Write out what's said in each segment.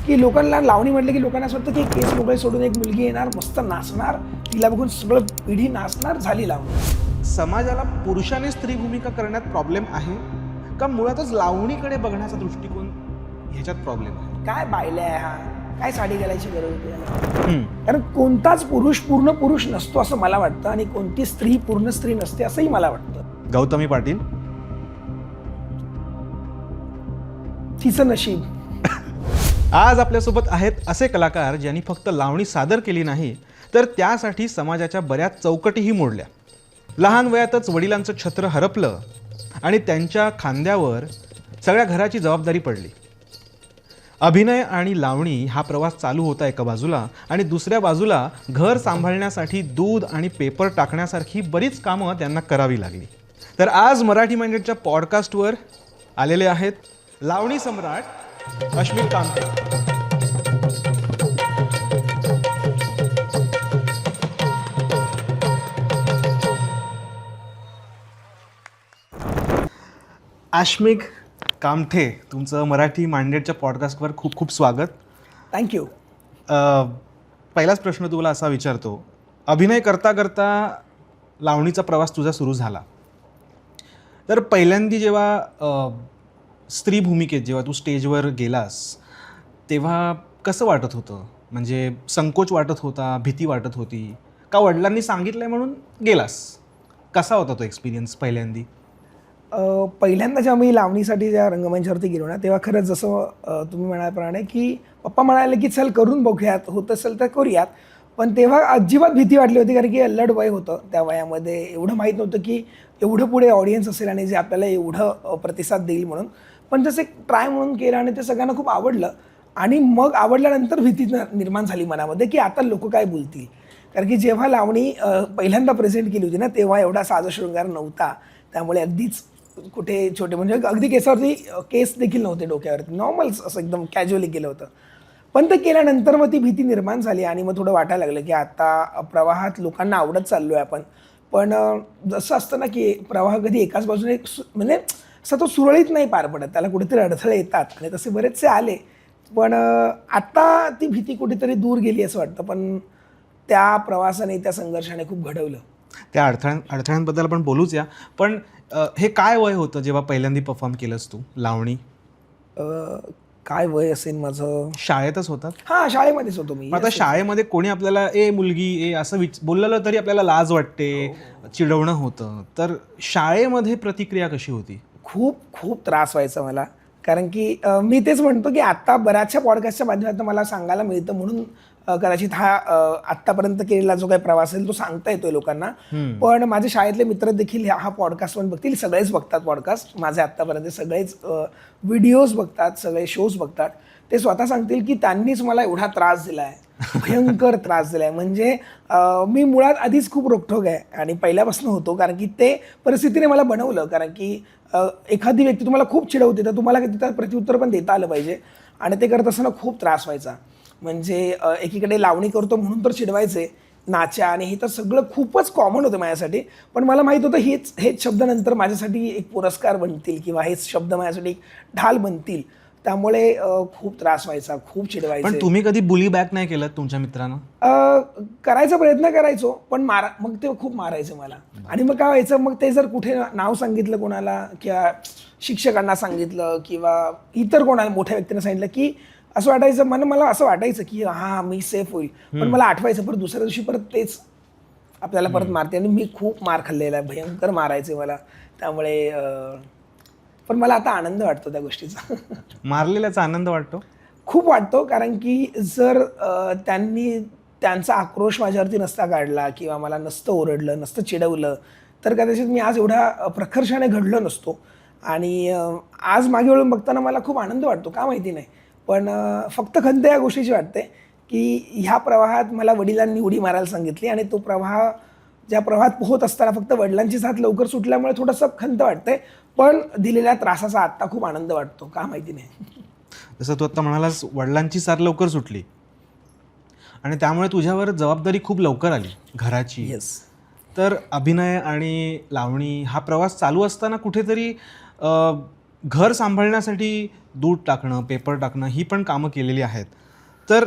की लोकांना लावणी म्हटलं की लोकांना असं वाटतं की केस मोकळे सोडून एक मुलगी येणार, मस्त नाचणार, तिला बघून सगळं पिढी नाचणार, झाली लावणी. समाजाला पुरुषाने स्त्री भूमिका करण्यात प्रॉब्लेम आहे का मुळातच लावणीकडे बघण्याचा दृष्टिकोन ह्याच्यात प्रॉब्लेम आहे? काय बायल्या आहे हा, काय साडी घालायची गरज होती याला? कारण कोणताच पुरुष पूर्ण पुरुष नसतो असं मला वाटतं आणि कोणती स्त्री पूर्ण स्त्री नसते असंही मला वाटतं. गौतमी पाटील, तिचं नशीब. आज आपल्यासोबत आहेत असे कलाकार ज्यांनी फक्त लावणी सादर केली नाही तर त्यासाठी समाजाच्या बऱ्याच चौकटीही मोडल्या. लहान वयातच वडिलांचं छत्र हरपलं आणि त्यांच्या खांद्यावर सगळ्या घराची जबाबदारी पडली. अभिनय आणि लावणी हा प्रवास चालू होता एका बाजूला आणि दुसऱ्या बाजूला घर सांभाळण्यासाठी दूध आणि पेपर टाकण्यासारखी बरीच कामं त्यांना करावी लागली. तर आज मराठी माइंडेडच्या पॉडकास्टवर आलेले आहेत लावणी सम्राट अश्मिक कामते. अश्मिक कामठे, तुमचं मराठी माइंडेडच्या पॉडकास्टवर खूप खूप स्वागत. थँक्यू. पहिलाच प्रश्न तुला असा विचारतो, अभिनय करता करता लावणीचा प्रवास तुझा सुरू झाला, तर पहिल्यांदा जेव्हा स्त्री भूमिकेत जेव्हा तू स्टेजवर गेलास तेव्हा कसं वाटत होतं? म्हणजे संकोच वाटत होता, भीती वाटत होती का वडिलांनी सांगितलंय म्हणून गेलास? कसा होता तो एक्सपिरियन्स पहिल्यांदा? पहिल्यांदा जेव्हा मी लावणीसाठी ज्या रंगमंचावरती गेलो ना तेव्हा खरंच जसं तुम्ही म्हणाल्याप्रमाणे की पप्पा म्हणाले की चल करून बघूयात, होत असेल तर करूयात. पण तेव्हा अजिबात भीती वाटली होती कारण की अल्लड वय होतं. त्या वयामध्ये एवढं माहीत नव्हतं की एवढं पुढे ऑडियन्स असेल आणि जे आपल्याला एवढं प्रतिसाद देईल म्हणून. पण जसं एक ट्राय म्हणून केलं आणि ते सगळ्यांना खूप आवडलं आणि मग आवडल्यानंतर भीती निर्माण झाली मनामध्ये की आता लोक काय बोलतील. कारण की जेव्हा लावणी पहिल्यांदा प्रेझेंट केली होती ना तेव्हा एवढा साज शृंगार नव्हता, त्यामुळे अगदीच कुठे छोटे म्हणजे अगदी केसावरती केस देखील नव्हते डोक्यावरती, नॉर्मल असं एकदम कॅज्युअली केलं होतं. पण ते केल्यानंतर मग ती भीती निर्माण झाली आणि मग थोडं वाटायला लागलं की आता प्रवाहात लोकांना आवडत चाललो आहे आपण. पण जसं असतं ना की प्रवाह कधी एकाच बाजूने म्हणजे असं तो सुरळीत नाही पार पडत, त्याला कुठेतरी अडथळे येतात आणि तसे बरेचसे आले. पण आत्ता ती भीती कुठेतरी दूर गेली असं वाटतं. पण त्या प्रवासाने त्या संघर्षाने खूप घडवलं. त्या अडथळ्यांबद्दल आपण बोलूच या, पण हे काय वय होतं जेव्हा पहिल्यांदा परफॉर्म केलंस तू लावणी? काय वय असेल माझं? शाळेतच होतात? हां, शाळेमध्येच होतो मी. आता शाळेमध्ये कोणी आपल्याला ए मुलगी ए असं बोललेलं तरी आपल्याला लाज वाटते, चिडवणं होतं. तर शाळेमध्ये प्रतिक्रिया कशी होती? खूप खूप त्रास व्हायचा मला. कारण की मी तेच म्हणतो की आत्ता बऱ्याचशा पॉडकास्टच्या माध्यमातून मला सांगायला मिळतं म्हणून कदाचित हा आत्तापर्यंत केलेला जो काही प्रवास असेल तो सांगता येतोय लोकांना. पण माझे शाळेतले मित्र देखील हा पॉडकास्ट पण बघतील, सगळेच बघतात पॉडकास्ट. माझे आत्तापर्यंत सगळेच व्हिडिओज बघतात, सगळे शोज बघतात. ते स्वतः सांगतील की त्यांनीच मला एवढा त्रास दिला आहे, भयंकर त्रास दिला आहे. म्हणजे मी मुळात आधीच खूप रोखठोक आहे आणि पहिल्यापासून होतो, कारण की ते परिस्थितीने मला बनवलं. कारण की एखादी व्यक्ती तुम्हाला खूप चिडवते तर तुम्हाला तिथं प्रत्युत्तर पण देता आलं पाहिजे आणि ते करत असताना खूप त्रास व्हायचा. म्हणजे एकीकडे लावणी करतो म्हणून तर चिडवायचे, नाच्या आणि हे तर सगळं खूपच कॉमन होतं माझ्यासाठी. पण मला माहीत होतं हेच शब्द नंतर माझ्यासाठी एक पुरस्कार बनतील किंवा हेच शब्द माझ्यासाठी एक ढाल बनतील. त्यामुळे खूप त्रास व्हायचा, खूप चिडवायचे. पण तुम्ही कधी बुली बॅक नाही केलं तुमच्या मित्रांना? करायचा प्रयत्न करायचो, पण मग ते खूप मारायचं मला. आणि मग काय व्हायचं, मग ते जर कुठे नाव सांगितलं कोणाला किंवा शिक्षकांना सांगितलं किंवा इतर कोणाला मोठ्या व्यक्तींना सांगितलं की असं वाटायचं, मला असं वाटायचं की हां मी सेफ होईल. पण मला आठवायचं पण दुसऱ्या दिवशी परत तेच आपल्याला परत मारते आणि मी खूप मार खाल्लेला आहे, भयंकर मारायचे मला. त्यामुळे पण मला आता आनंद वाटतो त्या गोष्टीचा. मारलेल्याचा आनंद वाटतो? खूप वाटतो. कारण की जर त्यांनी त्यांचा आक्रोश माझ्यावरती नसता काढला किंवा मला नसतं ओरडलं, नसतं चिडवलं तर कदाचित मी आज एवढा प्रखरशाने घडलो नसतो. आणि आज मागे वळून बघताना मला खूप आनंद वाटतो, का माहिती नाही. पण फक्त खंत या गोष्टीची वाटते की ह्या प्रवाहात मला वडिलांनी उडी मारायला सांगितली आणि तो ज्या प्रवाहात पोहत असताना फक्त वडिलांची साथ लवकर सुटल्यामुळे थोडंसं खंत वाटते. पण दिलेल्या त्रासाचा आत्ता खूप आनंद वाटतो, का माहिती नाही. जसं तू आता म्हणालास वडिलांची साथ लवकर सुटली आणि त्यामुळे तुझ्यावर जबाबदारी खूप लवकर आली घराची. येस. तर अभिनय आणि लावणी हा प्रवास चालू असताना कुठेतरी घर सांभाळण्यासाठी दूध टाकणं, पेपर टाकणं ही पण कामं केलेली आहेत. तर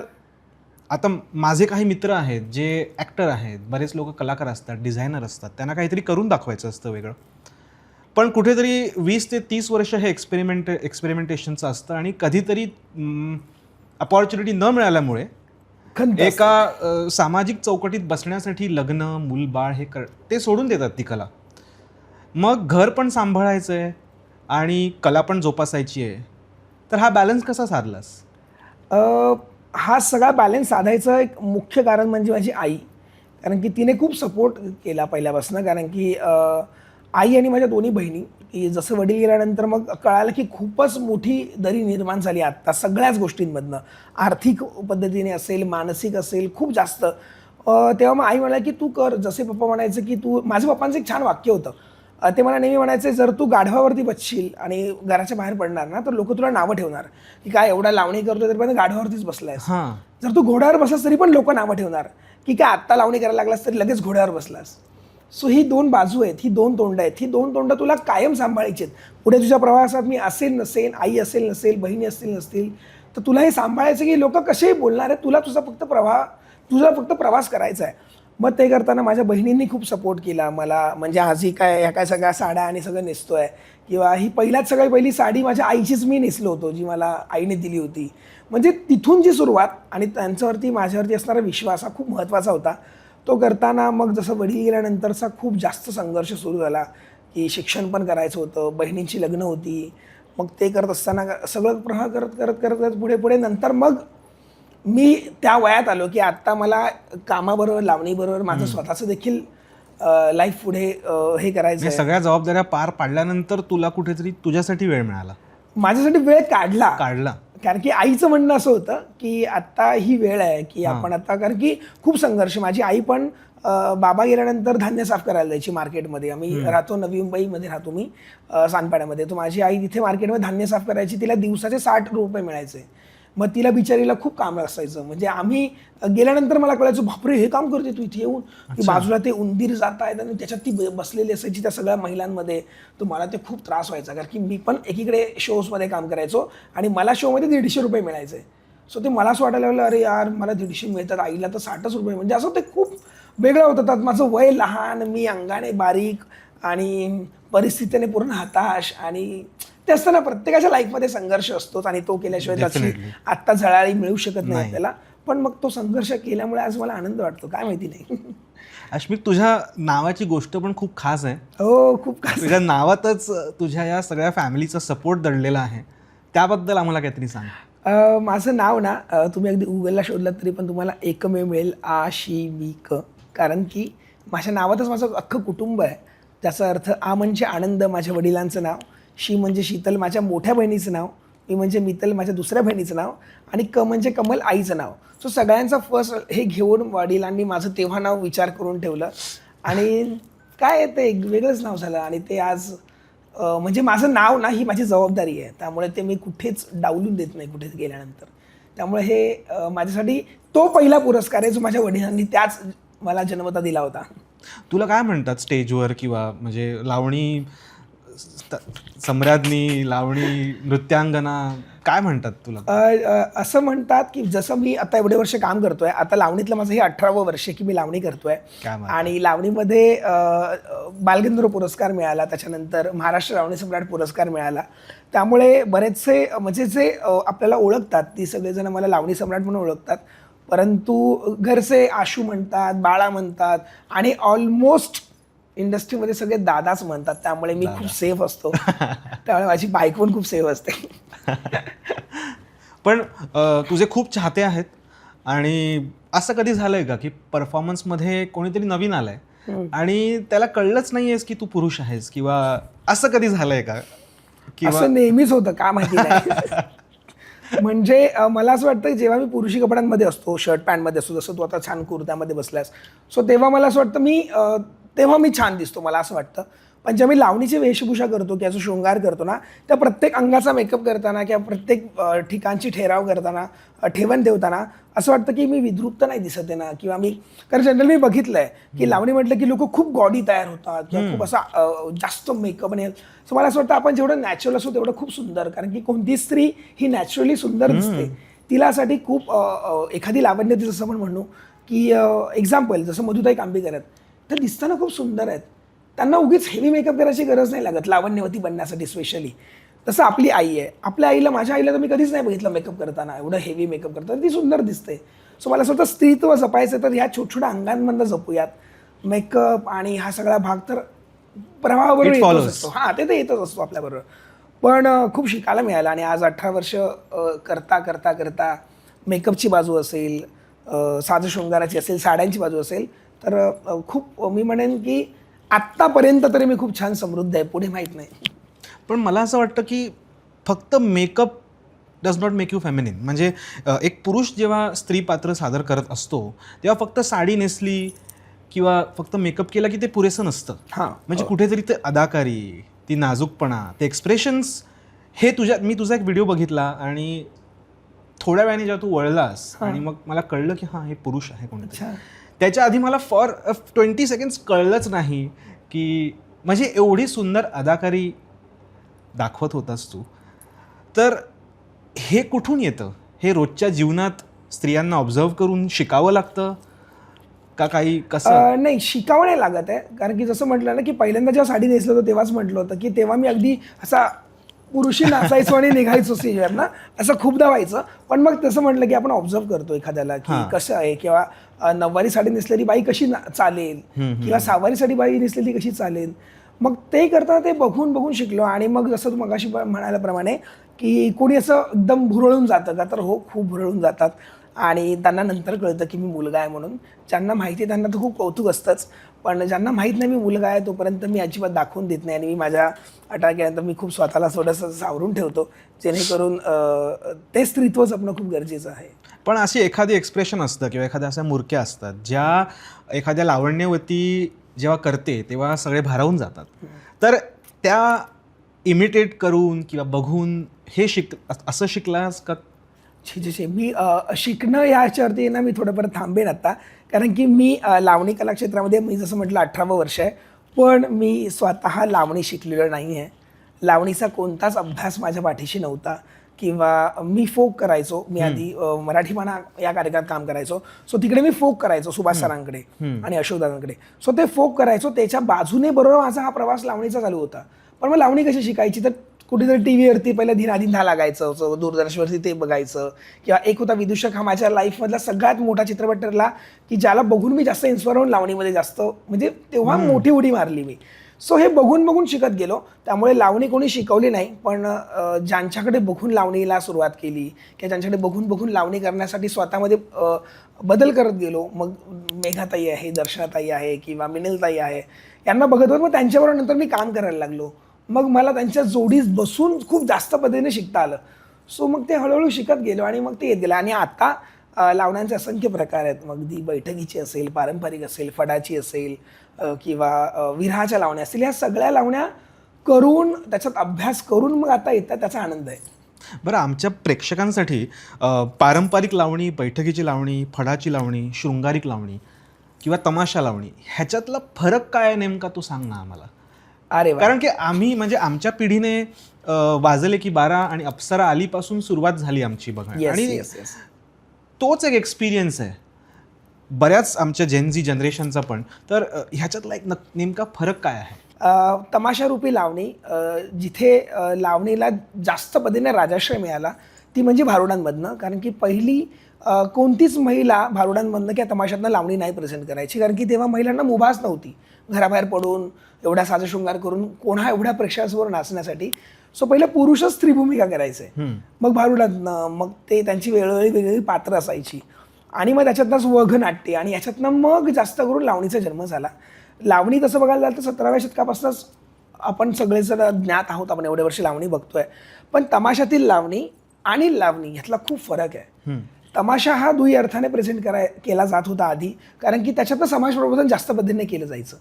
आता माझे काही मित्र आहेत जे ॲक्टर आहेत, बरेच लोक कलाकार असतात, डिझायनर असतात, त्यांना काहीतरी करून दाखवायचं असतं वेगळं. पण कुठेतरी 20 ते 30 वर्ष हे एक्सपेरिमेंटेशनचं असतं आणि कधीतरी अपॉर्च्युनिटी न मिळाल्यामुळे खंत एका सामाजिक चौकटीत बसण्यासाठी लग्न, मूलबाळ ते सोडून देतात ती कला. मग घर पण सांभाळायचं आहे आणि कला पण जोपासायची आहे. तर हा बॅलन्स कसा साधलास? हा सगळा बॅलन्स साधायचं एक मुख्य कारण म्हणजे माझी आई. कारण की तिने खूप सपोर्ट केला पहिल्यापासून. कारण की आई आणि माझ्या दोन्ही बहिणी, की जसं वडील गेल्यानंतर मग कळालं की खूपच मोठी दरी निर्माण झाली आत्ता सगळ्याच गोष्टींमधनं. आर्थिक पद्धतीने असेल, मानसिक असेल, खूप जास्त. तेव्हा मग आई म्हणाली की तू कर. जसे पप्पा म्हणायचं की तू, माझ्या पप्पांचं एक छान वाक्य होतं. ते मला नेहमी म्हणायचे, जर तू गाढवावरती बसशील आणि घराच्या बाहेर पडणार ना, तर लोक तुला नावं ठेवणार की काय एवढा लावणी करतोय तरी पण गाढवावरतीच बसलायस. जर तू घोड्यावर बसलास तरी पण लोक नावं ठेवणार की काय आत्ता लावणी करायला लागलास तरी लगेच घोड्यावर बसलास. सो ही 2 बाजू आहेत, ही 2 तोंड आहेत. ही 2 तोंड तुला कायम सांभाळायची आहेत. पुढे तुझ्या प्रवासात मी असेल नसेल, आई असेल नसेल, बहिणी असतील नसतील, तर तुला हे सांभाळायचं की लोक कसेही बोलणार आहेत, तुला तुझा फक्त प्रवास करायचा आहे. मग ते करताना माझ्या बहिणींनी खूप सपोर्ट केला मला. म्हणजे आजही ह्या काय सगळ्या साड्या आणि सगळं नेसतोय, किंवा ही सगळ्यात पहिली साडी माझ्या आईचीच मी नेसलो होतो, जी मला आईने दिली होती. म्हणजे तिथून जी सुरुवात आणि त्यांच्यावरती माझ्यावरती असणारा विश्वास हा खूप महत्त्वाचा होता. तो करताना मग जसं वडील गेल्यानंतरचा खूप जास्त संघर्ष सुरू झाला, की शिक्षण पण करायचं होतं, बहिणींची लग्न होती. मग ते करत असताना सगळं प्रवाह करत पुढे नंतर मग मी त्या वयात आलो की आत्ता मला कामाबरोबर, लावणीबरोबर माझं स्वतःचं देखील लाईफ पुढे हे करायचं. सगळ्या जबाबदाऱ्या पार पाडल्यानंतर तुला कुठेतरी तुझ्यासाठी वेळ मिळाला? माझ्यासाठी वेळ काढला. कारण की आईचं म्हणणं असं होतं की आत्ता ही वेळ आहे की आपण आता, कारण की खूप संघर्ष. माझी आई पण बाबा गेल्यानंतर धान्य साफ करायला जायची मार्केटमध्ये. आम्ही राहतो नवी मुंबईमध्ये, राहतो मी सानपाड्यामध्ये. तर माझी आई तिथे मार्केटमध्ये धान्य साफ करायची. तिला दिवसाचे 60 रुपये मिळायचे. मग तिला बिचारीला खूप काम असायचं. म्हणजे आम्ही गेल्यानंतर मला कळायचं, बापरे हे काम करते तू इथे येऊन. की बाजूला ते उंदीर जात आहेत आणि त्याच्यात ती बसलेली असायची त्या सगळ्या महिलांमध्ये. तर मला ते खूप त्रास व्हायचा, कारण की मी पण एकीकडे शोजमध्ये काम करायचो आणि मला शोमध्ये 150 रुपये मिळायचे. सो ते मला असं वाटायला लागलं, अरे यार मला 150 मिळतात, आईला तर 60 रुपये. म्हणजे असं ते खूप वेगळं होतं. त्यात माझं वय लहान, मी अंगाने बारीक आणि परिस्थितीने पूर्ण हताश. आणि ते असताना प्रत्येकाच्या लाईफमध्ये संघर्ष असतोच आणि तो केल्याशिवाय त्याची आत्ता झळाळी मिळू शकत नाही त्याला. पण मग तो संघर्ष केल्यामुळे आज मला आनंद वाटतो, काय माहिती नाही. अश्मिक, तुझ्या नावाची गोष्ट पण खूप खास आहे. हो, खूप खास. तुझ्या नावातच तुझ्या या सगळ्या फॅमिलीचा सपोर्ट दडलेला आहे. त्याबद्दल आम्हाला काहीतरी सांग. माझं नाव ना, तुम्ही अगदी गुगलला शोधलात तरी पण तुम्हाला एकमेव मिळेल, आशिविक. कारण की माझ्या नावातच माझं अख्खं कुटुंब आहे. त्याचा अर्थ आ म्हणजे आनंद, माझ्या वडिलांचं नाव. शी म्हणजे शीतल, माझ्या मोठ्या बहिणीचं नाव. मी म्हणजे मितल, माझ्या दुसऱ्या बहिणीचं नाव. आणि क म्हणजे कमल, आईचं नाव. सो सगळ्यांचा फर्स्ट हे घेऊन वडिलांनी माझं तेव्हा नाव विचार करून ठेवलं. आणि काय ते एक वेगळंच नाव झालं. आणि ते आज म्हणजे माझं नाव ना, ही माझी जबाबदारी आहे. त्यामुळे ते मी कुठेच डावलून देत नाही कुठेच गेल्यानंतर. त्यामुळे हे माझ्यासाठी तो पहिला पुरस्कार आहे जो माझ्या वडिलांनी त्याच मला जन्मता दिला होता. तुला काय म्हणतात स्टेजवर, किंवा म्हणजे लावणी सम्राज्ञी, लावणी नृत्यांगना, काय म्हणतात तुला? असं म्हणतात की जसं मी आता एवढे वर्ष काम करतोय, आता लावणीतलं माझं हे 18वं वर्ष की मी लावणी करतोय. आणि लावणीमध्ये बालगंधर्व पुरस्कार मिळाला, त्याच्यानंतर महाराष्ट्र लावणी सम्राट पुरस्कार मिळाला. त्यामुळे बरेचसे म्हणजे जे आपल्याला ओळखतात ती सगळेजण मला लावणी सम्राट म्हणून ओळखतात. परंतु घरचे आशू म्हणतात, बाळा म्हणतात आणि ऑलमोस्ट इंडस्ट्रीमध्ये सगळे दादाच म्हणतात. त्यामुळे मी खूप सेफ असतो. त्यामुळे माझी बायको पण खूप सेफ असते. पण तुझे खूप चाहते आहेत. आणि असं कधी झालंय का की परफॉर्मन्समध्ये कोणीतरी नवीन आलंय आणि त्याला कळलंच नाहीयेस की तू पुरुष आहेस, किंवा असं कधी झालंय का? असं नेहमीच होतं, का माहिती नाही. म्हणजे मला असं वाटतं की जेव्हा मी पुरुषी कपड्यांमध्ये असतो, शर्ट पॅन्टमध्ये असतो, जसं तू आता छान कुर्त्यामध्ये बसलास, सो तेव्हा मला असं वाटतं तेव्हा मी छान दिसतो, मला असं वाटतं. पण जेव्हा मी लावणीची वेशभूषा करतो किंवा जो शृंगार करतो ना, त्या प्रत्येक अंगाचा मेकअप करताना किंवा प्रत्येक ठिकाणची ठेराव करताना, ठेवण ठेवताना असं वाटतं की मी विद्रुप तर नाही दिसत आहे ना, किंवा मी, कारण जनरली मी बघितलं आहे की लावणी म्हटलं की लोक खूप गॉडी तयार होतात किंवा खूप असा जास्त मेकअप आणि सो मला असं वाटतं आपण जेवढं नॅचरल असतो तेवढं खूप सुंदर, कारण की कोणती स्त्री ही नॅचरली सुंदर दिसते तिलासाठी खूप एखादी लावण्यती जसं आपण म्हणू की एक्झाम्पल जसं मधुताई कांबीकर आहेत, तर दिसताना खूप सुंदर आहेत, त्यांना उगीच हेवी मेकअप करायची गरज नाही लागत लावण्यवती बनण्यासाठी स्पेशली. तसं आपली आई आहे, आपल्या आईला, माझ्या आईला तर मी कधीच नाही बघितलं मेकअप करताना एवढं हेवी मेकअप करताना, ती सुंदर दिसते. सो मला असं वाटतं स्त्रीत्व जपायचं तर ह्या छोट्या अंगांमधनं जपूयात. मेकअप आणि हा सगळा भाग तर प्रवाहाबरोबर येतच असतो, हां ते तर येतच असतो आपल्याबरोबर. पण खूप शिकायला मिळालं आणि आज 18 वर्ष करता करता करता मेकअपची बाजू असेल, साज शृंगाराची असेल, साड्यांची बाजू असेल, तर खूप मी म्हणेन की आत्तापर्यंत तरी मी खूप छान समृद्ध आहे, पुढे माहीत नाही. पण मला असं वाटतं की फक्त makeup does not make you feminine. म्हणजे एक पुरुष जेव्हा स्त्री पात्र सादर करत असतो तेव्हा फक्त साडी नेसली किंवा फक्त मेकअप केला की ते पुरेसं नसतं. हां, म्हणजे कुठेतरी ते अदाकारी, ती नाजूकपणा, ते एक्सप्रेशन्स, हे मी तुझा एक व्हिडिओ बघितला आणि थोड्या वेळाने जेव्हा तू वळलास आणि मग मला कळलं की हां हे पुरुष आहे कोणतरी. त्याच्या आधी मला फॉर 20 सेकंड्स कळलंच नाही की म्हणजे एवढी सुंदर अदाकारी दाखवत होतास तू. तर हे कुठून येतं? हे रोजच्या जीवनात स्त्रियांना ऑब्झर्व करून शिकावं लागतं का काही कसं? नाही, शिकावं नाही लागत आहे, कारण की जसं म्हटलं ना की पहिल्यांदा जेव्हा साडी नेसलं होतं तेव्हाच म्हटलं होतं की तेव्हा मी अगदी असा पुरुषी नाचायचो आणि निघायचो स्टेजवर ना, असं खूपदा व्हायचं. पण मग तसं म्हटलं की आपण ऑब्झर्व करतो एखाद्याला की कसं आहे, किंवा नऊवारी साडी नेसलेली बाई कशी चालेल किंवा सहावारी साडी बाई नेसलेली कशी चालेल, मग ते करताना ते बघून बघून शिकलो. आणि मग जसं तू मगाशी म्हणाल्याप्रमाणे की कोणी असं एकदम भुरळून जातं का, तर हो, खूप भुरळून जातात आणि त्यांना नंतर कळतं की मी मुलगा आहे म्हणून. ज्यांना माहिती आहे त्यांना तर खूप कौतुक असतंच, पण ज्यांना माहीत नाही मी मुलगा आहे तोपर्यंत मी अजिबात दाखवून देत नाही. आणि मी माझ्या 18 केल्यानंतर मी खूप स्वतःला थोडंसं सावरून ठेवतो, जेणेकरून ते स्त्रीत्व जपणं खूप गरजेचं आहे. पण अशी एखादी एक्सप्रेशन असतं किंवा एखाद्या अशा मूर्त्या असतात ज्या एखाद्या लावण्यवती जेव्हा करते तेव्हा सगळे भारावून जातात. तर त्या इमिटेट करून किंवा बघून हे असं शिकलास का? मी शिकणं याच्यावरती ना मी थोडंफार थांबेन आता, कारण की मी लावणी कला क्षेत्रामध्ये मी जसं म्हटलं 18वं वर्ष आहे, पण मी स्वतः लावणी शिकलेलं नाही आहे. लावणीचा कोणताच अभ्यास माझ्या पाठीशी नव्हता, किंवा मी फोक करायचो. मी आधी मराठी म्हणा या कार्यक्रमात काम करायचो, सो तिकडे मी फोक करायचो सुभाष सरांकडे आणि अशोकदादांकडे. सो ते फोक करायचो, त्याच्या बाजूने बरोबर माझा हा प्रवास लावणीचा चालू होता. पण मग लावणी कशी शिकायची, तर कुठेतरी टी व्हीवरती पहिलं धीनाधीन लागायचं, दूरदर्शनवरती ते बघायचं, किंवा एक होता विदूषक, हा माझ्या लाईफमधला सगळ्यात मोठा चित्रपट ठरला की ज्याला बघून मी जास्त इन्स्पायर होऊन लावणीमध्ये जास्त म्हणजे तेव्हा मोठी उडी मारली मी. सो हे बघून बघून शिकत गेलो. त्यामुळे लावणी कोणी शिकवली नाही, पण ज्यांच्याकडे बघून लावणीला सुरुवात केली किंवा ज्यांच्याकडे बघून बघून लावणी करण्यासाठी स्वतःमध्ये बदल करत गेलो, मग मेघाताई आहे, दर्शनाताई आहे किंवा मिनिलताई आहे, यांना बघत मग त्यांच्याबरोबर नंतर मी काम करायला लागलो. मग मला त्यांच्या जोडीत बसून खूप जास्त पद्धतीने शिकता आलं. सो मग ते हळूहळू शिकत गेलो आणि मग ते येत गेलं. आणि आता लावण्यांचे असंख्य प्रकार आहेत, मग ती बैठकीची असेल, पारंपरिक असेल, फडाची असेल, किंवा विरहाच्या लावण्या असतील, ह्या सगळ्या लावण्या करून त्याच्यात अभ्यास करून मग आता येतात, त्याचा आनंद आहे. बरं, आमच्या प्रेक्षकांसाठी पारंपरिक लावणी, बैठकीची लावणी, फडाची लावणी, शृंगारिक लावणी किंवा तमाशा लावणी ह्याच्यातला फरक काय आहे नेमका, तो सांग ना आम्हाला. अरे कारण की आम्ही म्हणजे आमच्या पिढीने वाजले की 12 आणि अप्सरा आलीपासून सुरुवात झाली आमची बघा, आणि तोच एक एक्सपिरियन्स आहे बऱ्याच आमच्या जेनझी जनरेशनचा पण. तर ह्याच्यातला एक नेमका फरक काय आहे? तमाशारूपी लावणी, जिथे लावणीला जास्त पद्धतीने राजाश्रय मिळाला ती म्हणजे भारुडांमधनं. कारण की पहिली कोणतीच महिला भारुडांमधनं किंवा तमाशातनं लावणी नाही प्रेझेंट करायची, कारण की तेव्हा महिलांना मुभाच नव्हती घराबाहेर पडून एवढा साजशृंगार करून कोणा एवढ्या प्रेक्षकांसमोर नाचण्यासाठी. सो पहिलं पुरुषच स्त्री भूमिका करायचे, मग भारुडातनं मग ते त्यांची वेगवेगळी वेगवेगळी पात्र असायची, आणि मग त्याच्यातनंच वघ नाट्य, आणि याच्यातनं मग जास्त करून लावणीचा जन्म झाला. लावणी तसं बघायला झालं तर 17व्या शतकापासूनच आपण सगळेजण ज्ञात आहोत, आपण एवढे वर्ष लावणी बघतोय. पण तमाशातील लावणी आणि लावणी ह्यातला खूप फरक आहे. तमाशा हा दुई अर्थाने प्रेझेंट केला जात होता आधी, कारण की त्याच्यातनं समाज प्रबोधन जास्त पद्धतीने केलं जायचं.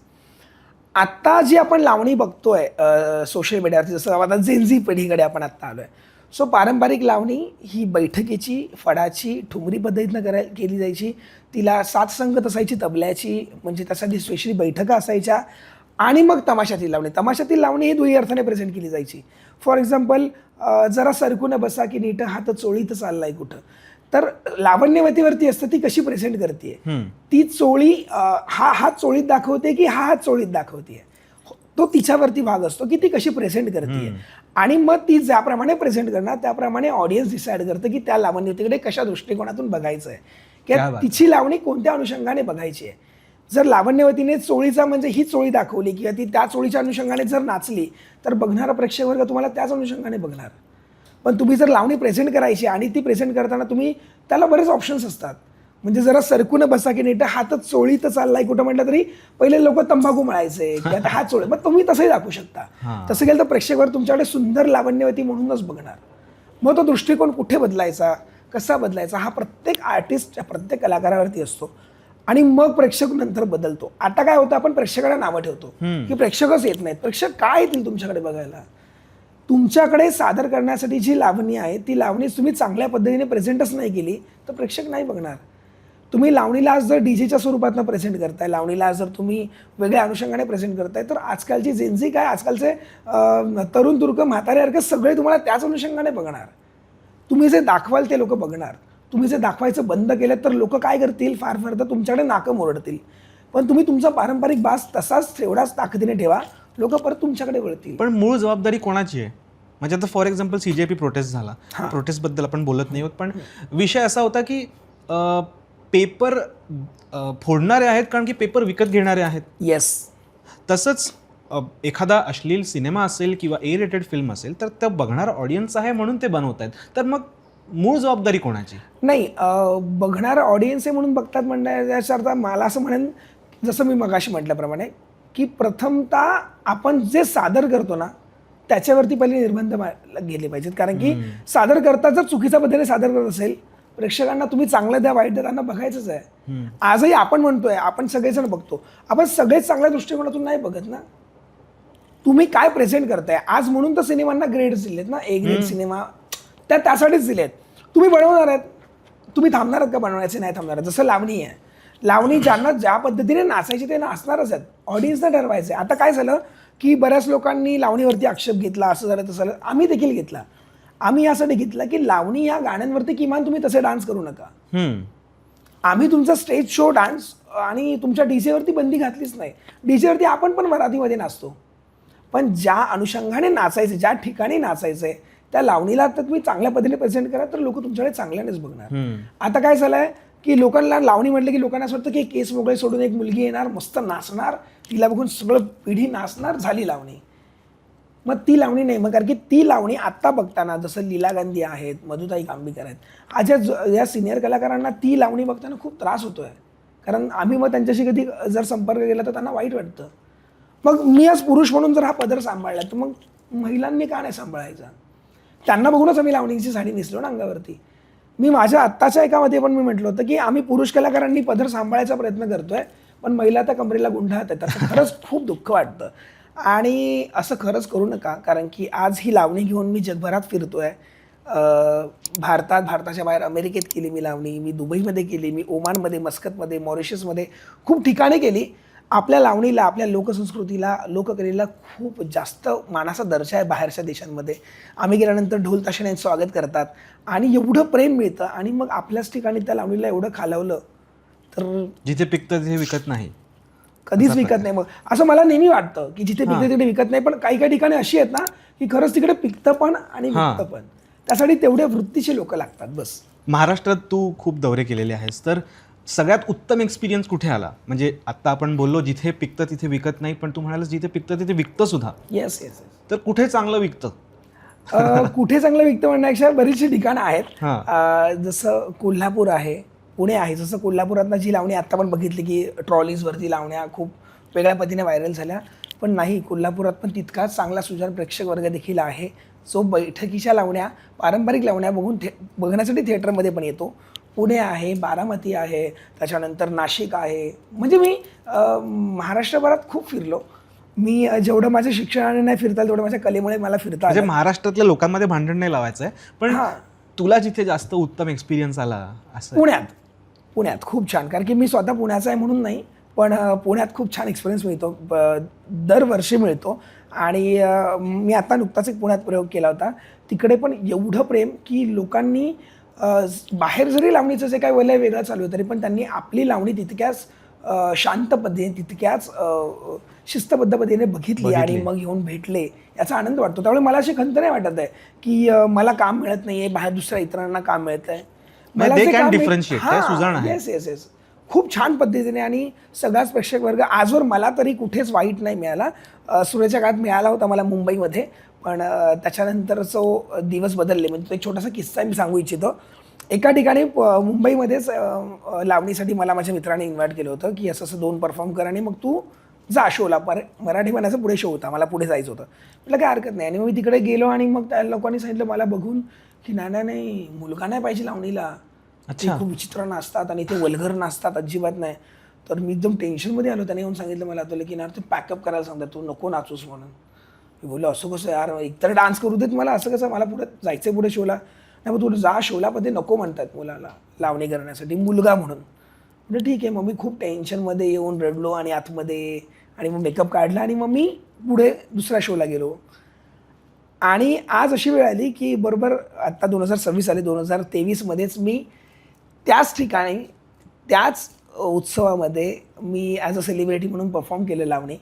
आत्ता जी आपण लावणी बघतोय सोशल मीडियावरती, जसं आता जेनझी पिढीकडे आपण आत्ता आलोय. सो पारंपरिक लावणी ही बैठकीची, फडाची, ठुमरी पद्धतीनं केली जायची. तिला 7 संगत असायची तबल्याची, म्हणजे त्यासाठी स्पेशली बैठका असायच्या. आणि मग तमाशातील लावणी. तमाशातील लावणी ही दुही अर्थाने प्रेझेंट केली जायची. फॉर एक्झाम्पल, जरा सरकून बसा की नीट हात चोळीत चाललाय कुठं. तर लावण्यवतीवरती असतं ती कशी प्रेझेंट करते. ती चोळी हा हात चोळीत दाखवते की हा हात चोळीत दाखवते, तो तिच्यावरती भाग असतो की ती कशी प्रेझेंट करते. आणि मग ती ज्याप्रमाणे प्रेझेंट करणार त्याप्रमाणे ऑडियन्स डिसाईड करतं की त्या लावण्यवतीकडे कशा दृष्टिकोनातून बघायचं आहे, किंवा तिची लावणी कोणत्या अनुषंगाने बघायची आहे. जर लावण्यवतीने चोळीचा म्हणजे ही चोळी दाखवली किंवा ती त्या चोळीच्या अनुषंगाने जर नाचली तर बघणारा प्रेक्षक वर्ग तुम्हाला त्याच अनुषंगाने बघणार. पण तुम्ही जर लावणी प्रेझेंट करायची आणि ती प्रेझेंट करताना तुम्ही त्याला बरेच ऑप्शन्स असतात. म्हणजे जरा सरकून बसा की नीट हातच चोळीत चाललाय कुठं म्हटलं तरी पहिले लोक तंबाखू मळायचे किंवा हात चोळे, मग तुम्ही तसंही दाखवू शकता. तसं केलं तर प्रेक्षकवर तुमच्याकडे सुंदर लावण्यवती म्हणूनच बघणार. मग तो दृष्टिकोन कुठे बदलायचा, कसा बदलायचा, हा प्रत्येक आर्टिस्ट, प्रत्येक कलाकारावरती असतो. आणि मग प्रेक्षक नंतर बदलतो. आता काय होतं, आपण प्रेक्षकाला नावं ठेवतो की प्रेक्षकच येत नाहीत. प्रेक्षक काय येतील तुमच्याकडे बघायला? तुमच्याकडे सादर करण्यासाठी जी लावणी आहे ती लावणी तुम्ही चांगल्या पद्धतीने प्रेझेंटच नाही केली तर प्रेक्षक नाही बघणार. तुम्ही लावणीला आज जर डीजेच्या स्वरूपातनं प्रेझेंट करताय, लावणीला जर तुम्ही वेगळ्या अनुषंगाने प्रेझेंट करताय, तर आजकालची जेनझी काय, आजकालचे तरुण तुर्क म्हातारे सगळे तुम्हाला त्याच अनुषंगाने बघणार. तुम्ही जे दाखवाल ते लोक बघणार. तुम्ही जे दाखवायचं बंद केलं तर लोक काय करतील, फार फार तर तुमच्याकडे नाकं मोरडतील. पण तुम्ही तुमचा पारंपरिक बास तसाच तेवढाच ताकदीने ठेवा, लोक परत तुमच्याकडे वळतील. पण मूळ जबाबदारी कोणाची आहे? म्हणजे आता फॉर एक्झाम्पल CJP प्रोटेस्ट झाला, प्रोटेस्टबद्दल आपण बोलत नाही आहोत, पण विषय असा होता की पेपर फोडणारे आहेत कारण की पेपर विकत घेणारे आहेत. येस. तसंच एखादा अश्लील सिनेमा असेल किंवा A-रेटेड फिल्म असेल तर त्या बघणारा ऑडियन्स आहे म्हणून ते बनवत आहेत. तर मग मूळ जबाबदारी कोणाची? नाही, बघणारा ऑडियन्स आहे म्हणून बघतात म्हणण्याच्या अर्थ मला असं म्हणेन, जसं मी मगाशी म्हटल्याप्रमाणे की प्रथमतः आपण जे सादर करतो ना त्याच्यावरती पहिले निर्बंध गेले पाहिजेत. कारण की सादर करता जर चुकीच्या पद्धतीने सादर करत असेल, प्रेक्षकांना तुम्ही चांगलं द्या वाईट द्या त्यांना बघायचंच आहे. आजही आपण म्हणतोय, आपण सगळेजण बघतो, आपण सगळेच चांगल्या दृष्टिकोनातून नाही बघत ना. तुम्ही काय प्रेझेंट करताय आज, म्हणून तर सिनेमांना ग्रेड्स दिलेत ना. A ग्रेड सिनेमा त्यासाठीच दिलेत. तुम्ही बनवणार आहेत, तुम्ही थांबणार आहेत का बनवण्याचे? नाही थांबणार. जसं लावणी आहे, लावणी ज्यांना ज्या पद्धतीने नाचायची ते नाचणारच आहेत. ऑडियन्सनं ठरवायचं आहे. आता काय झालं की बऱ्याच लोकांनी लावणीवरती आक्षेप घेतला, असं झालं तसं झालं. आम्ही देखील घेतला. आम्ही यासाठी घेतला की लावणी या गाण्यांवरती किमान तुम्ही तसे डान्स करू नका. आम्ही तुमचा स्टेज शो डान्स आणि तुमच्या डीजेवरती बंदी घातलीच नाही. डीजेवरती आपण पण मराठीमध्ये नाचतो, पण ज्या अनुषंगाने नाचायचे, ज्या ठिकाणी नाचायचंय त्या लावणीला तर तुम्ही चांगल्या पद्धतीने प्रेझेंट करा तर लोक तुमच्याकडे चांगल्यानेच बघणार. आता काय झालंय की लोकांना लावणी म्हटलं की लोकांना असं वाटतं की केस मोकळे सोडून एक मुलगी येणार, मस्त नाचणार, तिला बघून सगळं पिढी नाचणार, झाली लावणी. मग ती लावणी नाही. मग कारण की ती लावणी आत्ता बघताना, जसं लीला गांधी आहेत, मधुताई कांबीकर आहेत, आज या सिनियर कलाकारांना ती लावणी बघताना खूप त्रास होतोय. कारण आम्ही मग त्यांच्याशी कधी जर संपर्क केला तर त्यांना वाईट वाटतं. मग मी आज पुरुष म्हणून जर हा पदर सांभाळला तर मग महिलांनी का नाही सांभाळायचा? त्यांना बघूनच आम्ही लावणीची साडी नेसलो ना अंगावरती. मी माझ्या आत्ताच्या एकामध्ये पण मी म्हटलं होतं की आम्ही पुरुष कलाकारांनी पदर सांभाळायचा प्रयत्न करतोय, पण महिला त्या कमरेला गुंढाळत आहेत. असं खरंच खूप दुःख वाटतं. आणि असं खरंच करू नका. कारण की आज ही लावणी घेऊन मी जगभरात फिरतोय. भारताच्या बाहेर अमेरिकेत केली मी लावणी, मी दुबईमध्ये केली, मी ओमानमध्ये, मस्कतमध्ये, मॉरिशसमध्ये खूप ठिकाणी केली. आपल्या लावणीला, आपल्या लोकसंस्कृतीला, लोककलेला खूप जास्त मानाचा दर्जा आहे बाहेरच्या देशांमध्ये. आम्ही गेल्यानंतर ढोल ताशाने स्वागत करतात आणि एवढं प्रेम मिळतं. आणि मग आपल्याच ठिकाणी त्या लावणीला एवढं खालवलं तर जिथे पिकतं तिथे विकत नाही, कधीच विकत नाही. मग असं मला नेहमी वाटतं की जिथे पिकतं तिथे विकत नाही, पण काही काही ठिकाणी अशी आहेत ना की खरंच तिकडे पिकतं पण आणि विकतं पण. त्यासाठी तेवढे वृत्तीचे लोक लागतात बस. महाराष्ट्रात तू खूप दौरे केलेले आहेस, तर सगळ्यात उत्तम एक्सपिरियन्स कुठे आला? म्हणजे आत्ता आपण बोललो जिथे पिकतं तिथे विकत नाही, पण तू म्हणालास जिथे पिकतं तिथे विकतं सुद्धा. Yes yes. तर कुठे चांगलं विकतं? कुठे चांगलं विकतं म्हणण्यापेक्षा बरीचशी ठिकाणं आहेत. जसं कोल्हापूर आहे, पुणे आहे. जसं कोल्हापुरातनं जी लावणी आत्ता पण बघितली की ट्रॉलीजवरती लावण्या खूप वेगळ्या पद्धतीने व्हायरल झाल्या, पण नाही, कोल्हापुरात पण तितकाच चांगला सुजाण प्रेक्षक वर्ग देखील आहे जो बैठकीच्या लावण्या, पारंपरिक लावण्या बघण्यासाठी थिएटरमध्ये पण येतो. पुणे आहे, बारामती आहे, त्याच्यानंतर नाशिक आहे. म्हणजे मी महाराष्ट्रभरात खूप फिरलो मी जेवढं माझ्या शिक्षणाने नाही फिरता आलं, तेवढं माझ्या कलेमुळे मला फिरता म्हणजे आलं. महाराष्ट्रातल्या लोकांमध्ये भांडण नाही लावायचं आहे, पण हां. तुला जिथे जास्त उत्तम एक्सपिरियन्स आला असं. पुण्यात खूप छान, कारण की मी स्वतः पुण्याचा आहे म्हणून नाही, पण पुण्यात खूप छान एक्सपिरियन्स मिळतो, दरवर्षी मिळतो. आणि मी आता नुकताच एक पुण्यात प्रयोग केला होता. तिकडे पण एवढं प्रेम की लोकांनी बाहेर जरी लावणीचं जे काही वलय वेगळं चालू आहे, तरी पण त्यांनी आपली लावणी तितक्याच शांत पद्धतीने, तितक्याच शिस्तबद्ध पद्धतीने बघितली आणि मग येऊन भेटले, याचा आनंद वाटतो. त्यामुळे मला अशी खंत नाही वाटत आहे की मला काम मिळत नाही आहे, बाहेर दुसऱ्या इतरांना काम मिळत आहे. येस येस येस खूप छान पद्धतीने. आणि सगळाच प्रेक्षक वर्ग आजवर मला तरी कुठेच वाईट नाही मिळाला. सुरुवातीच्या काळात मिळाला होता मला मुंबईमध्ये, पण त्याच्यानंतर जो दिवस बदलले. म्हणजे तो एक छोटासा किस्सा मी सांगू इच्छितो. एका ठिकाणी मुंबईमध्येच लावणीसाठी मला माझ्या मित्राने इन्व्हाइट केलं होतं की असं असं 2 परफॉर्म कर आणि मग तू जा शोला. मराठी म्हणायचं पुढे शो होता, मला पुढे जायचं होतं. म्हटलं काय हरकत नाही. आणि मग मी तिकडे गेलो आणि मग त्या लोकांनी सांगितलं मला बघून की नाही मुलगा नाही पाहिजे लावणीला, ते खूप विचित्र नाचतात आणि ते वल्गर नाचतात, अजिबात नाही. तर मी एकदम टेन्शनमध्ये आलो. त्याने येऊन सांगितलं मला तुला की ना ते पॅकअप करायला सांगतात, तू नको नाचूस म्हणून. मी बोललो असं कसं यार, एकतर डान्स करू देत मला, असं कसं, मला पुढे जायचं पुढे शोला. नाही मग तुला जा शोला, पण ते नको म्हणतात मुलाला लावणी करण्यासाठी, मुलगा म्हणून. म्हणजे ठीक आहे. मग मी खूप टेन्शनमध्ये येऊन रडलो आणि आतमध्ये, आणि मग मेकअप काढला आणि मग मी पुढे दुसऱ्या शोला गेलो. आणि आज अशी वेळ आली की बरोबर आत्ता 2026 आले, 2023मध्येच मी त्याच ठिकाणी, त्याच उत्सवामध्ये मी ॲज अ सेलिब्रिटी म्हणून परफॉर्म केलं लावणी.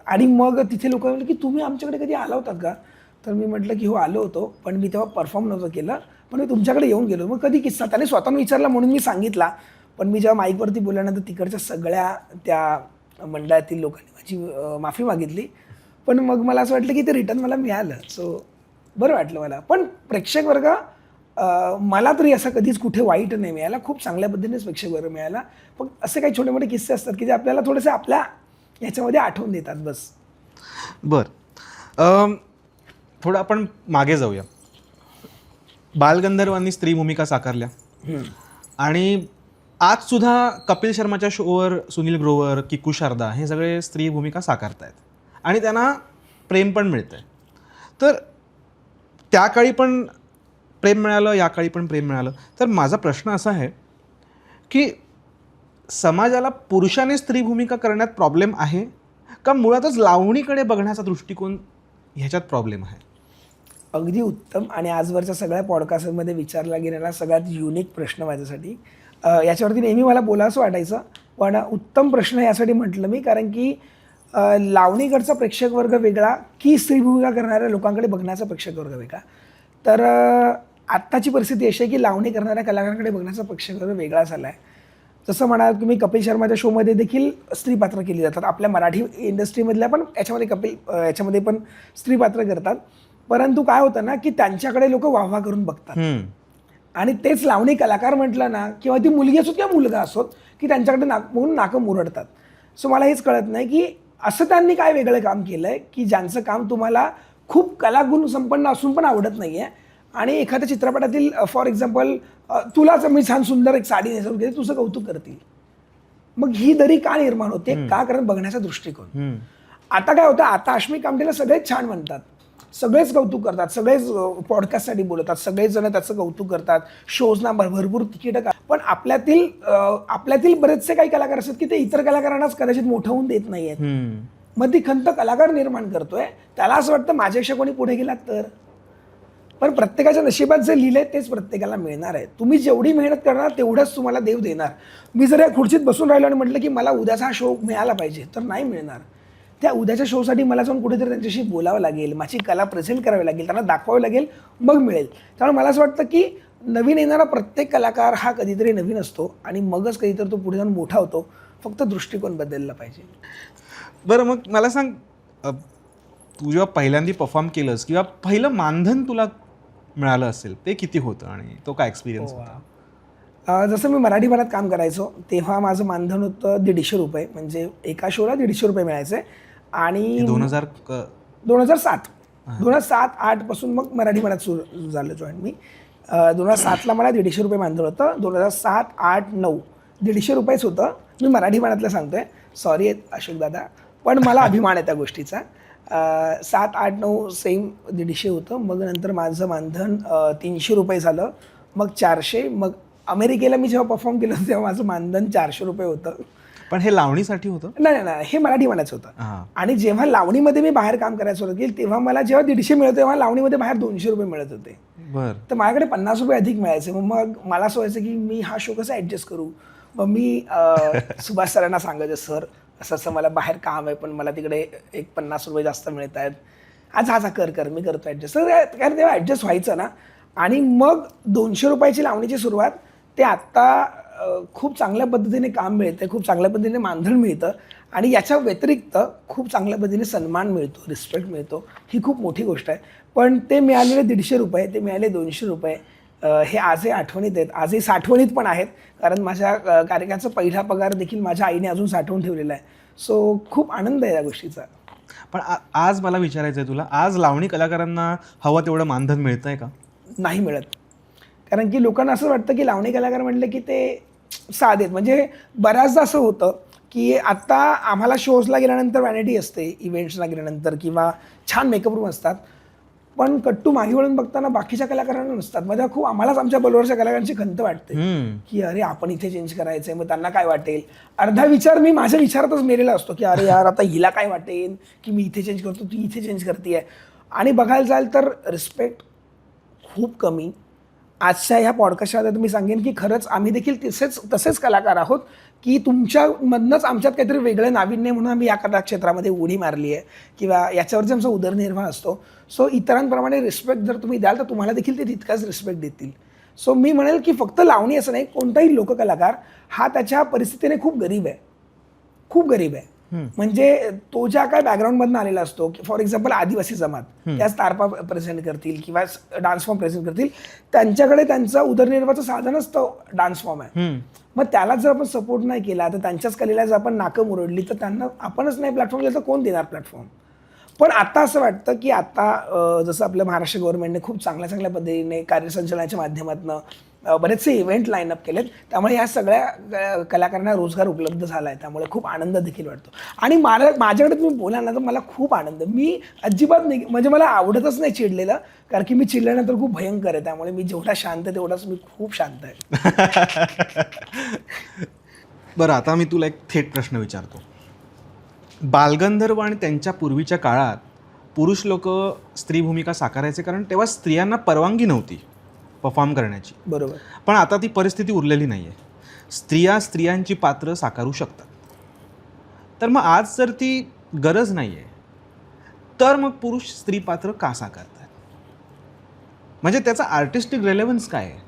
आणि मग तिथे लोक म्हटलं की तुम्ही आमच्याकडे कधी आला होतात का? तर मी म्हटलं की हो आलो होतो, पण मी तेव्हा परफॉर्म नव्हतं केलं, पण मी तुमच्याकडे येऊन गेलो. मग कधी किस्सा त्याने स्वतःहून विचारला म्हणून मी सांगितला. पण मी जेव्हा माईकवरती बोलल्यानंतर तिकडच्या सगळ्या त्या मंडळातील लोकांनी माझी माफी मागितली. पण मग मला असं वाटलं की ते रिटर्न मला मिळालं, सो बरं वाटलं मला. पण प्रेक्षक वर्ग मला तरी असं कधीच कुठे वाईट नाही मिळाला, खूप चांगल्या पद्धतीनेच प्रेक्षक वर्ग मिळाला. पण असे काही छोटे मोठे किस्से असतात की जे आपल्याला थोडेसे आपल्या याच्यामध्ये आठवून देतात बस. बरं, थोडं आपण मागे जाऊया. बालगंधर्वांनी स्त्री भूमिका साकारल्या आणि आज सुद्धा कपिल शर्माच्या शोवर सुनील ग्रोवर, किकू शारदा हे सगळे स्त्री भूमिका साकारतायत आणि त्यांना प्रेम पण मिळतंय. तर त्या काळी पण प्रेम मिळालं, या काळी पण प्रेम मिळालं. तर माझा प्रश्न असा आहे की समाजाला पुरुषाने स्त्री भूमिका करण्यात प्रॉब्लेम आहे का मुळातच लावणीकडे बघण्याचा दृष्टिकोन ह्याच्यात प्रॉब्लेम आहे? अगदी उत्तम आणि आजवरच्या सगळ्या पॉडकास्टमध्ये विचारला गेलेला सगळ्यात युनिक प्रश्न माझ्यासाठी. याच्यावरती नेहमी मला बोलावंसं वाटायचं, पण उत्तम प्रश्न यासाठी म्हटलं मी, कारण की लावणीकडचा प्रेक्षक वर्ग वेगळा की स्त्री भूमिका करणाऱ्या लोकांकडे बघण्याचा प्रेक्षक वर्ग वेगळा. तर आत्ताची परिस्थिती अशी आहे की लावणी करणाऱ्या कलाकारांकडे बघण्याचा प्रेक्षक वर्ग वेगळा झाला आहे. जसं म्हणाल तुम्ही, कपिल शर्माच्या शोमध्ये देखील स्त्री पात्र केली जातात. आपल्या मराठी इंडस्ट्रीमधल्या पण याच्यामध्ये पण स्त्री पात्र करतात. परंतु काय होतं ना की त्यांच्याकडे लोक वाहवा करून बघतात. आणि तेच लावणी कलाकार म्हटलं ना, किंवा ती मुलगी असोत किंवा मुलगा असोत, की त्यांच्याकडे म्हणून नाकं मुरडतात. सो मला हेच कळत नाही की असं त्यांनी काय वेगळं काम केलं आहे की ज्यांचं काम तुम्हाला खूप कलागुण संपन्न असून पण आवडत नाही आहे. आणि एखाद्या चित्रपटातील फॉर एक्झाम्पल तुलाच मी छान सुंदर एक साडी नेसवून घेते, तुझं कौतुक करतील. मग ही दरी का निर्माण होते? का? कारण बघण्याचा दृष्टिकोन. आता काय होतं, आता अश्मी कामटेला सगळेच छान म्हणतात, सगळेच कौतुक करतात, सगळेच पॉडकास्टसाठी बोलतात, सगळेच जण त्याचं कौतुक करतात, शोजना भरपूर तिकीटं. पण आपल्यातील बरेचसे काही कलाकार असतात की ते इतर कलाकारांनाच कदाचित मोठं होऊन देत नाही आहेत. मग ती खंत कलाकार निर्माण करतोय. त्याला असं वाटतं माझ्यापेक्षा कोणी पुढे गेलात तर. पण प्रत्येकाच्या नशिबात जे लिहिलंय तेच प्रत्येकाला मिळणार आहे. तुम्ही जेवढी मेहनत करणार तेवढंच तुम्हाला देव देणार. मी जर या खुर्चीत बसून राहिलो आणि म्हटलं की मला उद्याचा हा शो मिळाला पाहिजे, तर नाही मिळणार. त्या उद्याच्या शोसाठी मला जाऊन कुठेतरी त्यांच्याशी बोलावं लागेल, माझी कला प्रेझेंट करावी लागेल, त्यांना दाखवावं लागेल, मग मिळेल. त्यामुळे मला असं वाटतं की नवीन येणारा प्रत्येक कलाकार हा कधीतरी नवीन असतो आणि मगच कधीतरी तो पुढे जाऊन मोठा होतो. फक्त दृष्टिकोन बदलला पाहिजे. बरं, मग मला सांग, तू जेव्हा पहिल्यांदा परफॉर्म केलंस किंवा पहिलं मानधन तुला मिळालं असेल ते किती होतं आणि तो काय एक्सपिरियन्स होता? जसं मी मराठी भरात काम करायचो तेव्हा माझं मानधन होतं 150 रुपये. म्हणजे एका शोला 150 रुपये मिळायचे. आणि 2007-8 पासून मग मराठी भरात सुरू झालं जॉईन मी. 2007ला मला 150 रुपये मानधन होतं. 2007, 8, 9 150 रुपयेच होतं. मी मराठी भरातलं सांगतोय, सॉरी अशोक दादा. पण मला अभिमान आहे त्या गोष्टीचा. 7, 8, 9 सेम 150 होतं. मग नंतर माझं मानधन ₹300 झालं, मग 400. मग अमेरिकेला मी जेव्हा परफॉर्म केलं होतं तेव्हा माझं मानधन ₹400 होतं. पण हे लावणीसाठी होतं? नाही, हे मराठी म्हणायचं होतं. हां. आणि जेव्हा लावणीमध्ये मी बाहेर काम करायला सुरुवात केली तेव्हा मला जेव्हा 150 मिळत तेव्हा लावणीमध्ये बाहेर ₹200 मिळत होते. बरं. तर माझ्याकडे ₹50 अधिक मिळायचे. मग मला असं व्हायचं की मी हा शो कसा ॲडजस्ट करू. मग मी सुभाष सरांना सांगायचं, सर असं असं मला बाहेर काम आहे पण मला तिकडे एक ₹50 जास्त मिळत आहेत. आज कर मी करतो ॲडजस्ट. तर कारण तेव्हा ॲडजस्ट व्हायचं ना. आणि मग ₹200 लावणीची सुरुवात ते आत्ता खूप चांगल्या पद्धतीने काम मिळतं, खूप चांगल्या पद्धतीने मानधन मिळतं आणि याच्या व्यतिरिक्त खूप चांगल्या पद्धतीने सन्मान मिळतो, रिस्पेक्ट मिळतो. ही खूप मोठी गोष्ट आहे. पण ते मिळालेले ₹150 ते मिळाले ₹200 हे आजही आठवणीत आहेत, आजही साठवणीत पण आहेत. कारण माझ्या कार्यक्रमाचा पहिला पगार देखील माझ्या आईने अजून साठवून ठेवलेला आहे. सो खूप आनंद आहे या गोष्टीचा. पण आज मला विचारायचं आहे तुला, आज लावणी कलाकारांना हवं तेवढं मानधन मिळतं आहे का? नाही मिळत. कारण की लोकांना असं वाटतं की लावणी कलाकार म्हटलं की ते साधेत. म्हणजे बऱ्याचदा असं होतं की आत्ता आम्हाला शोजला गेल्यानंतर व्हॅनिटी असते, इव्हेंट्सला गेल्यानंतर किंवा छान मेकअप रूम असतात. पण कट्टू मागे वळून बघताना बाकीच्या कलाकारांना नसतात. म्हणजे खूप आम्हालाच आमच्या बरोबरच्या कलाकारांची खंत वाटते की अरे आपण इथे चेंज करायचं आहे, मग त्यांना काय वाटेल. अर्धा विचार मी माझ्या विचारातच मेलेला असतो की अरे यार आता हिला काय वाटेल की मी इथे चेंज करतो, ती इथे चेंज करते आहे. आणि बघायला जाल तर रिस्पेक्ट खूप कमी. आजच्या ह्या पॉडकास्टमध्ये तुम्ही सांगेन की खरंच आम्ही देखील तसेच कलाकार आहोत की तुमच्यामधनंच आमच्यात काहीतरी वेगळं नाविन्य म्हणून आम्ही या कला क्षेत्रामध्ये उडी मारली आहे किंवा याच्यावरती आमचा उदरनिर्वाह असतो. सो इतरांप्रमाणे रिस्पेक्ट जर तुम्ही द्याल तर तुम्हाला देखील ते तितकाच रिस्पेक्ट देतील. सो मी म्हणेल की फक्त लावणी असं नाही, कोणताही लोककलाकार हा त्याच्या परिस्थितीने खूप गरीब आहे. म्हणजे तो ज्या काय बॅकग्राऊंडमधून आलेला असतो, फॉर एक्झाम्पल आदिवासी जमात त्याच तारपा प्रेझेंट करतील किंवा डान्स फॉर्म प्रेझेंट करतील, त्यांच्याकडे त्यांचा उदरनिर्वाहाचं साधनच तो डान्स फॉर्म आहे. मग त्याला जर आपण सपोर्ट नाही केला तर त्यांच्याच कलेला जर आपण नाकं मुरडली तर त्यांना आपणच नाही प्लॅटफॉर्म दिला तर कोण देणार प्लॅटफॉर्म. पण आता असं वाटतं की आता जसं आपल्या महाराष्ट्र गव्हर्नमेंटने खूप चांगल्या पद्धतीने कार्यसंचालनाच्या माध्यमातून बरेचसे इव्हेंट लाईनअप केलेत. त्यामुळे या सगळ्या कलाकारांना रोजगार उपलब्ध झाला आहे. त्यामुळे खूप आनंद देखील वाटतो. आणि माझ्याकडे तुम्ही बोलाल ना तर मला खूप आनंद. मी अजिबात नाही, म्हणजे मला आवडतच नाही चिडलेलं, कारण की मी चिडल्यानंतर खूप भयंकर आहे. त्यामुळे मी जेवढा शांत आहे तेवढाच मी खूप शांत आहे. बरं, आता मी तुला एक थेट प्रश्न विचारतो. बालगंधर्व आणि त्यांच्या पूर्वीच्या काळात पुरुष लोक स्त्री भूमिका साकारायचे, कारण तेव्हा स्त्रियांना परवानगी नव्हती परफॉर्म करण्याची. बरोबर. पण आता ती परिस्थिती उरलेली नाही आहे. स्त्रियांची पात्र साकारू शकतात. तर मग आज जर ती गरज नाही आहे तर मग पुरुष स्त्री पात्र का साकारतात? म्हणजे त्याचा आर्टिस्टिक रेलेव्हन्स काय आहे?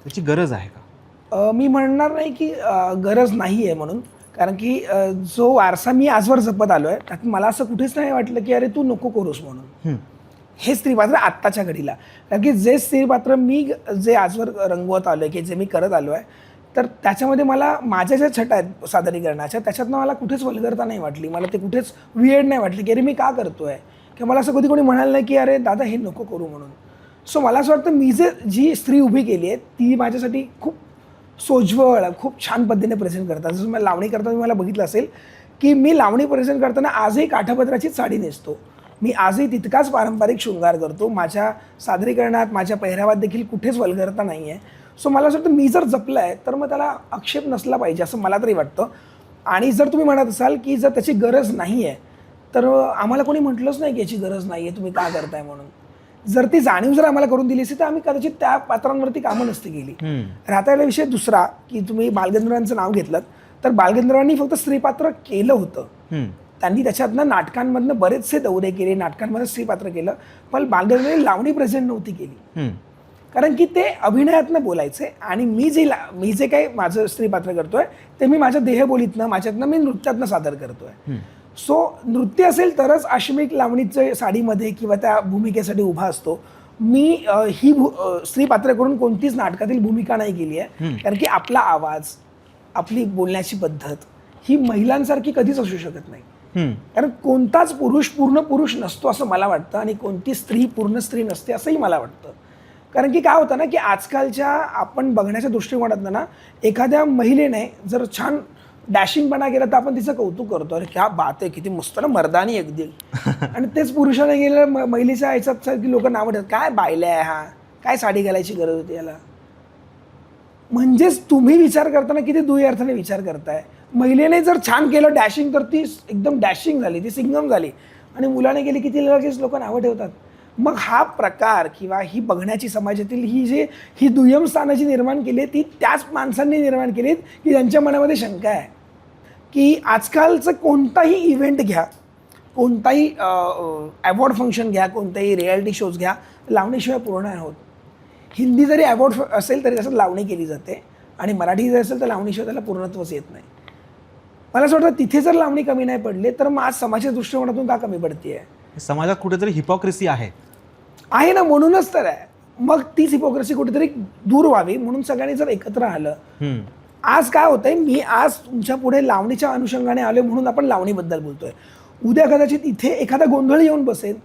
त्याची गरज आहे का? मी म्हणणार नाही की गरज नाही आहे म्हणून. कारण की जो वारसा मी आजवर जपत आलो आहे त्यात मला असं कुठेच नाही वाटलं की अरे तू नको करूस म्हणून. हे स्त्रीपात्र आत्ताच्या घडीला, कारण की जे स्त्रीपात्र मी जे आजवर रंगवत आलो आहे की जे मी करत आलो आहे तर त्याच्यामध्ये मला माझ्या ज्या छटा आहेत सादरीकरणाच्या त्याच्यातनं मला कुठेच वल्गरता नाही वाटली. मला ते कुठेच वियर्ड नाही वाटली की अरे मी का करतो आहे, किंवा मला असं कधी कोणी म्हणालं नाही की अरे दादा हे नको करू म्हणून. सो मला असं वाटतं मी जी स्त्री उभी केली आहे ती माझ्यासाठी खूप सोज्वळ, खूप छान पद्धतीने प्रेझेंट करतात. जसं मला लावणी करताना मला बघितलं असेल की मी लावणी प्रेझेंट करताना आजही काठापदराचीच साडी नेसतो. मी आजही तितकाच पारंपरिक शृंगार करतो. माझ्या सादरीकरणात, माझ्या पेहरावात देखील कुठेच वल्गरता नाही आहे. सो मला असं वाटतं मी जर जपलं आहे तर मग त्याला आक्षेप नसला पाहिजे असं मला तरी वाटतं. आणि जर तुम्ही म्हणत असाल की जर त्याची गरज नाही आहे तर आम्हाला कोणी म्हटलंच नाही की याची गरज नाही आहे, तुम्ही का करताय म्हणून. जर ती जाणीव जर आम्हाला करून दिली असती तर आम्ही कदाचित त्या पात्रांवरती कामं नसती गेली. राहता विषय दुसरा की तुम्ही बालगंधर्वांचं नाव घेतलं तर बालगंधर्वांनी फक्त स्त्रीपात्र केलं होतं. त्यांनी त्याच्यातनं नाटकांमधनं बरेचसे दौरे केले, नाटकांमध्ये स्त्रीपात्र केलं, पण बालगंधर्वांनी लावणी प्रेझेंट नव्हती केली. कारण की ते अभिनयातनं बोलायचे आणि मी जे काही माझं स्त्रीपात्र करतोय ते मी माझ्या देहबोलीतनं, माझ्यातनं मी नृत्यातनं सादर करतोय. सो नृत्य असेल तरच आश्मिक लावणीच्या साडीमध्ये किंवा त्या भूमिकेसाठी उभा असतो. मी ही स्त्रीपात्र करून कोणतीच नाटकातील भूमिका नाही केली आहे, कारण की आपला आवाज, आपली बोलण्याची पद्धत ही महिलांसारखी कधीच असू शकत नाही. कारण कोणताच पुरुष पूर्ण पुरुष नसतो असं मला वाटतं आणि कोणती स्त्री पूर्ण स्त्री नसते असंही मला वाटतं. कारण की काय होतं ना की आजकालच्या आपण बघण्याच्या दृष्टिकोनातनं ना एखाद्या महिलेने जर छान डॅशिंगपणा केला तर आपण तिचं कौतुक करतो, अरे क्या बात आहे, किती मस्त ना, मर्दानी अगदी. आणि तेच पुरुषाने गेलं महिलेच्या ह्याच्यात की लोक नावं ठेवतात, काय बायला आहे हा, काय साडी घालायची गरज होती याला. म्हणजेच तुम्ही विचार करताना किती दुई अर्थाने विचार करताय. महिलेने जर छान केलं डॅशिंग तर ती एकदम डॅशिंग झाली, ती सिंगम झाली. आणि मुलाने गेली की तिला लगेच लोक नावं ठेवतात. मग हा प्रकार किंवा ही बघण्याची समाजातील ही दुय्यम स्थानं जी निर्माण केली ती त्याच माणसांनी निर्माण केलीत की ज्यांच्या मनामध्ये शंका आहे की आजकालचं कोणताही इव्हेंट घ्या, कोणताही अवॉर्ड फंक्शन घ्या, कोणताही रियालिटी शोज घ्या, लावणीशिवाय पूर्ण नाही होत. हिंदी जरी अवॉर्ड असेल तरी त्याच्यात लावणी केली जाते आणि मराठी जर असेल तर लावणीशिवाय त्याला पूर्णत्वच येत नाही. मला असं वाटतं तिथे जर लावणी कमी नाही पडले तर मग आज समाजाच्या दृष्टिकोनातून का कमी पडते आहे. समाजात कुठेतरी हिपॉक्रेसी आहे ना, म्हणूनच तर आहे. मग तीच हिपोक्रेसी कुठेतरी दूर व्हावी म्हणून सगळ्यांनी जर एकत्र आलं. आज काय होतंय, मी आज तुमच्या पुढे लावणीच्या अनुषंगाने आलो म्हणून आपण लावणीबद्दल बोलतोय. उद्या कदाचित इथे एखादा गोंधळ येऊन बसेल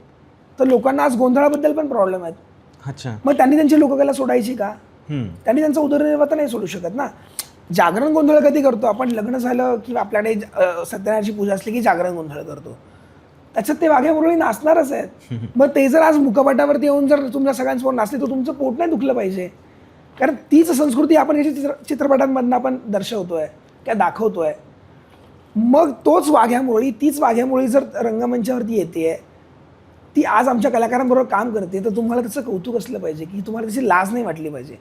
तर लोकांना आज गोंधळाबद्दल पण प्रॉब्लेम आहेत. अच्छा, मग त्यांनी त्यांची लोककला सोडायची का? त्यांनी त्यांचा उदरनिर्वाह तर नाही सोडू शकत ना. जागरण गोंधळ कधी करतो आपण? लग्न झालं किंवा आपल्याकडे सत्यनारायणची पूजा असली की जागरण गोंधळ करतो. त्याच्यात ते वाघ्या मुरळी नाचणारच आहेत. मग ते जर आज मुखपटावरती येऊन जर तुमच्या सगळ्यांसमोर नाचले तर तुमचं पोट नाही दुखलं पाहिजे. कारण तीच संस्कृती आपण याच्या चित्रपटांमधून आपण दर्शवतोय किंवा दाखवतोय. मग तीच वाघ्या मुरळी जर रंगमंचावरती येते, ती आज आमच्या कलाकारांबरोबर काम करते, तर तुम्हाला त्याचं कौतुक असलं पाहिजे की तुम्हाला त्याची लाज नाही वाटली पाहिजे.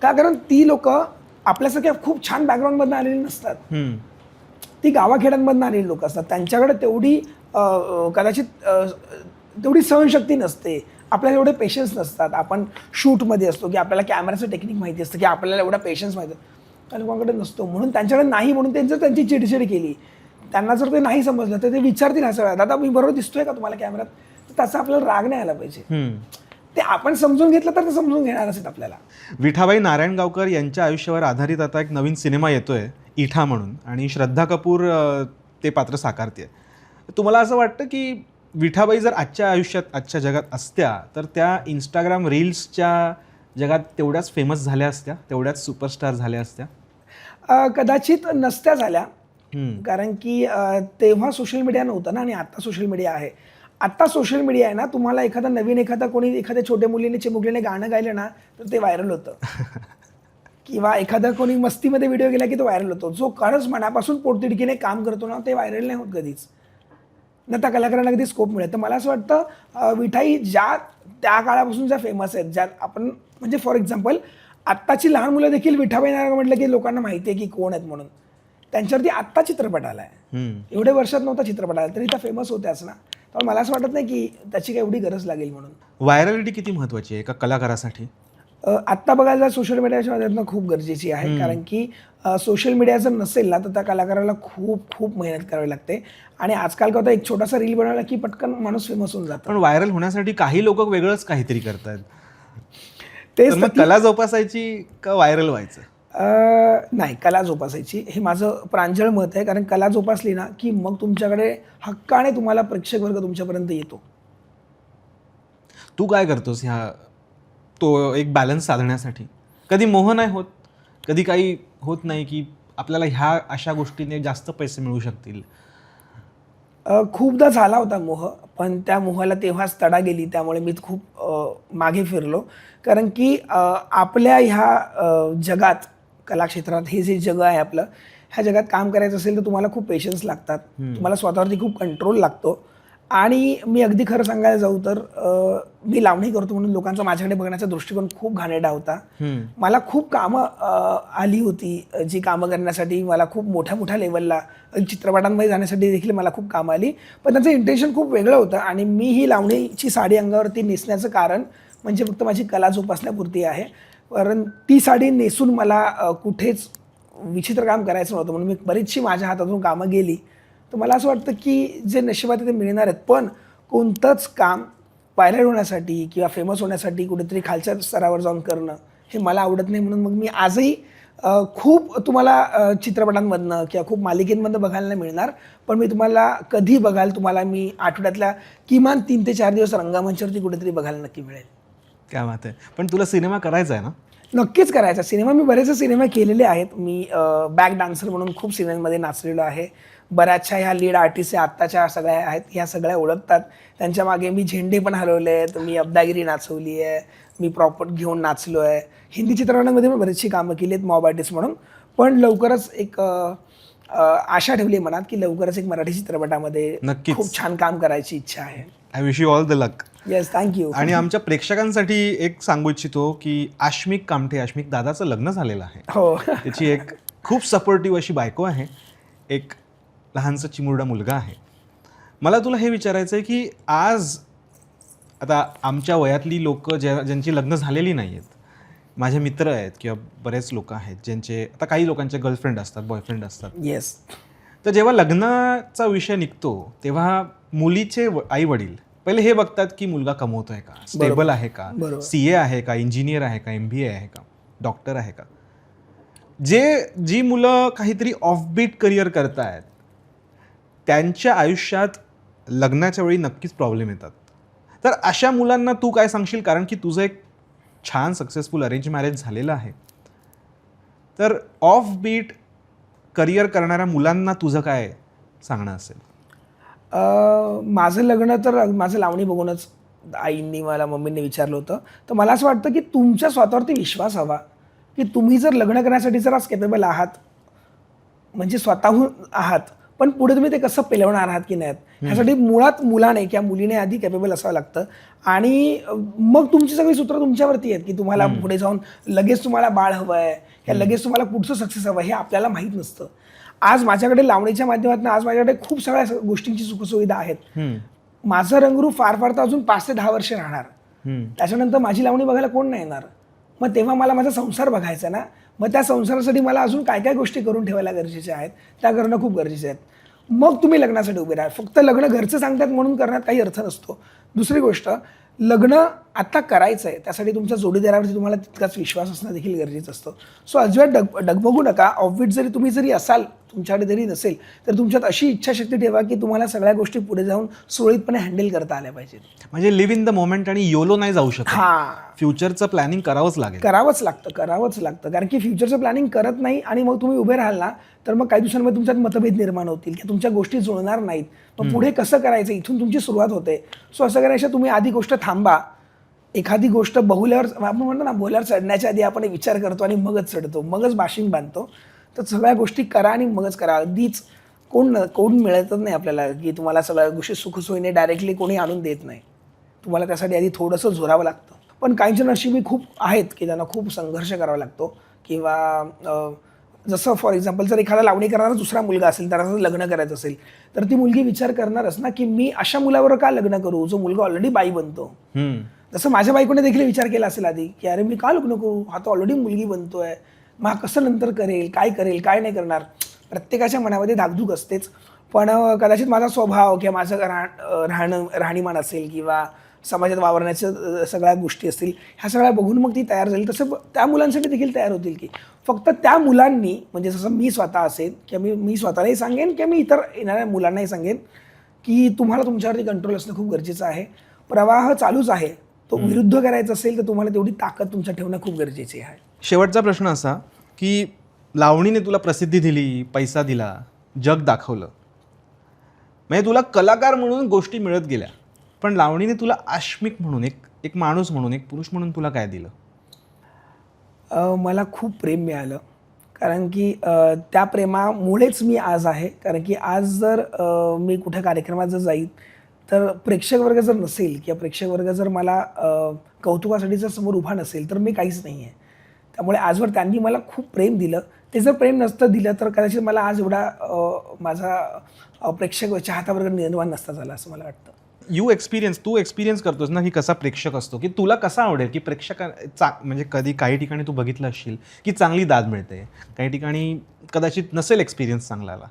का? कारण ती लोक आपल्यासारख्या खूप छान बॅकग्राऊंडमधून आलेली नसतात. ती गावाखेड्यांमधून आलेली लोक असतात. त्यांच्याकडे तेवढी कदाचित तेवढी सहनशक्ती नसते, आपल्याला एवढे पेशन्स नसतात. आपण शूटमध्ये असतो की आपल्याला कॅमेराचं टेक्निक माहिती असतं की आपल्याला एवढा पेशन्स माहिती असतं, त्या लोकांकडे नसतो. म्हणून त्यांच्याकडे नाही, म्हणून त्यांनी जर त्यांची चिडचिड केली, त्यांना जर ते नाही समजलं तर ते विचारतील असं वेळा, दादा मी बरोबर दिसतोय का तुम्हाला कॅमेरात? तर त्याचा आपल्याला राग नाही आला पाहिजे. ते आपण समजून घेतलं तर ते समजून घेणार असेल आपल्याला. विठाबाई नारायणगावकर यांच्या आयुष्यावर आधारित आता एक नवीन सिनेमा येतोय इठा म्हणून, आणि श्रद्धा कपूर ते पात्र साकारते. तुम्हाला असं वाटतं की विठाबाई जर आजच्या आयुष्यात, आजच्या जगात असत्या तर त्या इंस्टाग्राम रील्सच्या जगात तेवढ्याच फेमस झाल्या असत्या, तेवढ्याच सुपरस्टार झाल्या असत्या? कदाचित नसत्या झाल्या. कारण की तेव्हा सोशल मीडिया नव्हता ना, आणि आता सोशल मीडिया आहे. आत्ता सोशल मीडिया आहे ना, तुम्हाला एखाद्या छोट्या मुलीने चिमुकलीने गाणं गायलं ना तर ते व्हायरल होतं. किंवा एखादा कोणी मस्तीमध्ये व्हिडिओ गेला की तो व्हायरल होतो. जो खरंच मनापासून पोटतिडकीने काम करतो ना ते व्हायरल नाही होत कधीच ना. त्या कलाकारांना कधी स्कोप मिळेल. तर मला असं वाटतं विठाई त्या काळापासून ज्या फेमस आहेत, ज्या आपण म्हणजे फॉर एक्झाम्पल आत्ताची लहान मुलं देखील विठाबाई नारायण म्हटलं की लोकांना माहिती आहे की कोण आहेत म्हणून. त्यांच्यावरती आत्ता चित्रपट आला आहे. एवढ्या वर्षात नव्हता चित्रपट आला तरी त्या फेमस होत्याच ना. तर मला असं वाटत नाही की त्याची काही एवढी गरज लागेल म्हणून. व्हायरलिटी किती महत्त्वाची आहे एका कलाकारासाठी? आत्ता बघायला सोशल मीडियाच्या माध्यमातून खूप गरजेची आहे. कारण की सोशल मीडिया जर नसेल ना तर त्या कलाकाराला खूप खूप मेहनत करावी लागते. आणि आजकाल का होतं, एक छोटासा रील बनवला की पटकन माणूस फेमस होऊन जातो. पण व्हायरल होण्यासाठी काही लोक वेगळंच काहीतरी करतात. तेच मग कला जोपासायची का व्हायरल व्हायचं? नाही, कला जोपासायची हे माझं प्रांजळ मत आहे. कारण कला जोपासली ना की मग तुमच्याकडे हक्काने तुम्हाला प्रेक्षक वर्ग तुमच्यापर्यंत येतो. तू काय करतोस तो एक बॅलन्स साधण्यासाठी? कधी मोह नाही होत? कधी काही होत नाही की आपल्याला ह्या अशा गोष्टीने जास्त पैसे मिळू शकतील? खूपदा झाला होता मोह, पण त्या मोहाला तेव्हाच तडा गेली. त्यामुळे मी खूप मागे फिरलो. कारण की आपल्या ह्या जगात, कलाक्षेत्रात, हे जे जग आहे आपलं, ह्या जगात काम करायचं असेल तर तुम्हाला खूप पेशन्स लागतात. तुम्हाला स्वतःवरती खूप कंट्रोल लागतो. आणि मी अगदी खरं सांगायला जाऊ तर मी लावणी करतो म्हणून लोकांचा माझ्याकडे बघण्याचा दृष्टिकोन खूप घाणेरडा होता. मला खूप कामं आली होती, जी कामं करण्यासाठी मला खूप मोठ्या लेवलला चित्रपटांमध्ये जाण्यासाठी देखील मला खूप कामं आली. पण त्यांचं इंटेन्शन खूप वेगळं होतं. आणि मी ही लावणीची साडी अंगावरती नेसण्याचं कारण म्हणजे फक्त माझी कला जोपासण्यापुरती आहे. कारण ती साडी नेसून मला कुठेच विचित्र काम करायचं नव्हतं. म्हणून मी बरीचशी माझ्या हातातून कामं गेली. तर मला असं वाटतं की जे नशिबात ते मिळणार आहेत. पण कोणतंच काम व्हायरल होण्यासाठी किंवा फेमस होण्यासाठी कुठेतरी खालच्या स्तरावर जाऊन करणं हे मला आवडत नाही. म्हणून मग मी आजही खूप तुम्हाला चित्रपटांमधनं किंवा खूप मालिकेंमधनं बघायला नाही मिळणार. पण मी तुम्हाला कधी बघाल, तुम्हाला मी आठवड्यातल्या किमान 3 ते 4 दिवस रंगमंचावरती कुठेतरी बघायला नक्की मिळेल. काय बात आहे. पण तुला सिनेमा करायचा आहे ना? नक्कीच करायचा सिनेमा. मी बरेचसे सिनेमे केलेले आहेत. मी बॅक डान्सर म्हणून खूप सिनेमामध्ये नाचलेलो आहे. बऱ्याचशा ह्या लीड आर्टिस्ट आत्ताच्या सगळ्या आहेत, ह्या सगळ्या ओळखतात. त्यांच्या मागे मी झेंडे पण हलवले आहेत, मी अब्दागिरी नाचवली आहे, मी प्रॉपर्ट घेऊन नाचलो आहे. हिंदी चित्रपटांमध्ये पण बरीचशी कामं केली आहेत मॉब आर्टिस्ट म्हणून. पण लवकरच एक आशा ठेवली मनात की लवकरच एक मराठी चित्रपटामध्ये नक्कीच. खूप छान काम करायची इच्छा आहे. I wish you all the luck. Yes, thank you. आणि आमच्या प्रेक्षकांसाठी एक सांगू इच्छितो की आश्मिक कामठे, आश्मिक दादाचं लग्न झालेलं आहे. हो. त्याची एक खूप सपोर्टिव्ह अशी बायको आहे, एक लहानसा चिमुरडा मुलगा आहे. मला तुला हे विचारायचं आहे की आज आता आमच्या वयातली लोक ज्यांची लग्न झालेली नाही आहेत, माझे मित्र आहेत किंवा बरेच लोक आहेत ज्यांचे आता काही लोकांचे गर्लफ्रेंड असतात, बॉयफ्रेंड असतात. येस. तर जेव्हा लग्नाचा विषय निघतो तेव्हा मुलीचे आई वडील पहिले हे बघतात की मुलगा कमवतोय का, स्टेबल आहे का, बरोबर. CA आहे का, इंजिनियर आहे का, MBA आहे का, डॉक्टर आहे का. जी मुलं काहीतरी ऑफबीट करिअर करतायत त्यांच्या आयुष्यात लग्नाच्या वेळी नक्कीच प्रॉब्लेम येतात. तर अशा मुलांना तू काय सांगशील, कारण की तुझं एक छान सक्सेसफुल अरेंज मॅरेज झालेलं आहे. तर ऑफबीट करिअर करणाऱ्या मुलांना तुझं काय सांगणं असेल? माझं लग्न तर माझं लावणी बघूनच आईंनी मला, मम्मींनी विचारलं होतं. तर मला असं वाटतं की तुमच्या स्वतःवरती विश्वास हवा की तुम्ही जर लग्न करण्यासाठी जर आज केपेबल आहात, म्हणजे स्वतःहून आहात, पण पुढे तुम्ही ते कसं पेलवणार आहात की नाहीत, ह्यासाठी मुळात मुलाने किंवा मुलीने आधी केपेबल असावं लागतं. आणि मग तुमची सगळी सूत्र तुमच्यावरती आहेत की तुम्हाला पुढे जाऊन लगेच तुम्हाला बाळ हवं आहे किंवा लगेच तुम्हाला पुढचं सक्सेस हवं आहे, हे आपल्याला माहीत नसतं. आज माझ्याकडे लावणीच्या माध्यमातून आज माझ्याकडे खूप सगळ्या गोष्टींची सुखसुविधा आहेत. माझं रंगरूप फार फार तर अजून 5 ते 10 वर्ष राहणार. त्याच्यानंतर माझी लावणी बघायला कोण नाही येणार. मग तेव्हा मला माझा संसार बघायचा ना. मग त्या संसारासाठी मला अजून काय काय गोष्टी करून ठेवायला गरजेच्या आहेत, त्या करणं खूप गरजेचे आहेत. मग तुम्ही लग्नासाठी उभे राहा. फक्त लग्न घरचं सांगतात म्हणून करण्यात काही अर्थ नसतो. दुसरी गोष्ट, लग्न आता करायचं आहे त्यासाठी तुमच्या जोडीदारावरती तुम्हाला तितकाच विश्वास असणं देखील गरजेचं असतं. सो अजिबात डगमगू नका. ऑफबीट जरी असाल, तुमच्याकडे जरी नसेल, तर तुमच्यात अशी इच्छाशक्ती ठेवा की तुम्हाला सगळ्या गोष्टी पुढे जाऊन सुरळीतपणे हँडल करता आल्या पाहिजेत. म्हणजे लिव्ह इन द मोमेंट आणि योलो नाही जाऊ शकत. हां, फ्युचरचं प्लॅनिंग करावंच लागेल. करावंच लागतं. कारण की फ्युचरचं प्लॅनिंग करत नाही आणि मग तुम्ही उभे राहाल ना, तर मग काही दिवसांमध्ये तुमच्यात मतभेद निर्माण होतील किंवा तुमच्या गोष्टी जुळणार नाहीत. मग पुढे कसं करायचं, इथून तुमची सुरुवात होते. सो असं करायचं, तुम्ही आधी गोष्ट थांबा. एखादी गोष्ट बहुल्यावर, आपण म्हणतो ना, बोल्यावर चढण्याच्या आधी आपण विचार करतो आणि मगच चढतो, मगच बाशिंग बांधतो. तर सगळ्या गोष्टी करा आणि मगच करा. अगदीच कोण मिळतच नाही आपल्याला की तुम्हाला सगळ्या गोष्टी सुखसोयीने डायरेक्टली कोणी आणून देत नाही. तुम्हाला त्यासाठी आधी थोडंसं झोरावं लागतं. पण काहींच्या नशिबी खूप आहेत की त्यांना खूप संघर्ष करावा लागतो. किंवा जसं फॉर एक्झाम्पल, जर एखादा लावणी करणारा दुसरा मुलगा असेल, त्याला लग्न करायचं असेल, तर ती मुलगी विचार करणारच ना की मी अशा मुलावर का लग्न करू जो मुलगा ऑलरेडी बाई बनतो. जसं माझ्या बायकोने देखील विचार केला असेल आधी की अरे मी का लग्न करू, हा तो ऑलरेडी मुलगी बनतोय, मग कसं नंतर करेल, काय नाही करणार. प्रत्येकाच्या मनामध्ये धाकधूक असतेच. पण कदाचित माझा स्वभाव किंवा माझं राहणीमान असेल किंवा समाजात वावरण्याच्या सगळ्या गोष्टी असतील, ह्या सगळ्या बघून मग ती तयार झाली. तसं त्या मुलांसाठी देखील तयार होतील की फक्त त्या मुलांनी, म्हणजे जसं मी स्वतः असेल किंवा मी स्वतःलाही सांगेन किंवा मी इतर येणाऱ्या मुलांनाही सांगेन की तुम्हाला तुमच्यावरती कंट्रोल असणं खूप गरजेचं आहे. प्रवाह चालूच आहे, तो विरुद्ध करायचा असेल तर तुम्हाला तेवढी ताकद तुमच्या ठेवणं खूप गरजेची आहे. शेवटचा प्रश्न असा की लावणीने तुला प्रसिद्धी दिली, पैसा दिला, जग दाखवलं, म्हणजे तुला कलाकार म्हणून गोष्टी मिळत गेल्या, पण लावणीने तुला आश्मिक म्हणून, एक माणूस म्हणून, एक पुरुष म्हणून तुला काय दिलं? मला खूप प्रेम मिळालं. कारण की त्या प्रेमामुळेच मी आज आहे. कारण की आज जर मी कुठे कार्यक्रमात जर जाईल तर प्रेक्षक वर्ग जर नसेल किंवा प्रेक्षक वर्ग जर मला कौतुकासाठी जर समोर उभा नसेल तर मी काहीच नाही आहे. त्यामुळे आजवर त्यांनी मला खूप प्रेम दिलं. ते जर प्रेम नसतं दिलं तर कदाचित मला आज एवढा माझा प्रेक्षक चाहता वर्ग निर्माण नसता झाला असं मला वाटतं. तू एक्सपिरियन्स करतोस ना की कसा प्रेक्षक असतो, की तुला कसा आवडेल की प्रेक्षक म्हणजे काही ठिकाणी तू बघितलं असशील की चांगली दाद मिळते, काही ठिकाणी कदाचित नसेल एक्सपिरियन्स चांगला आला,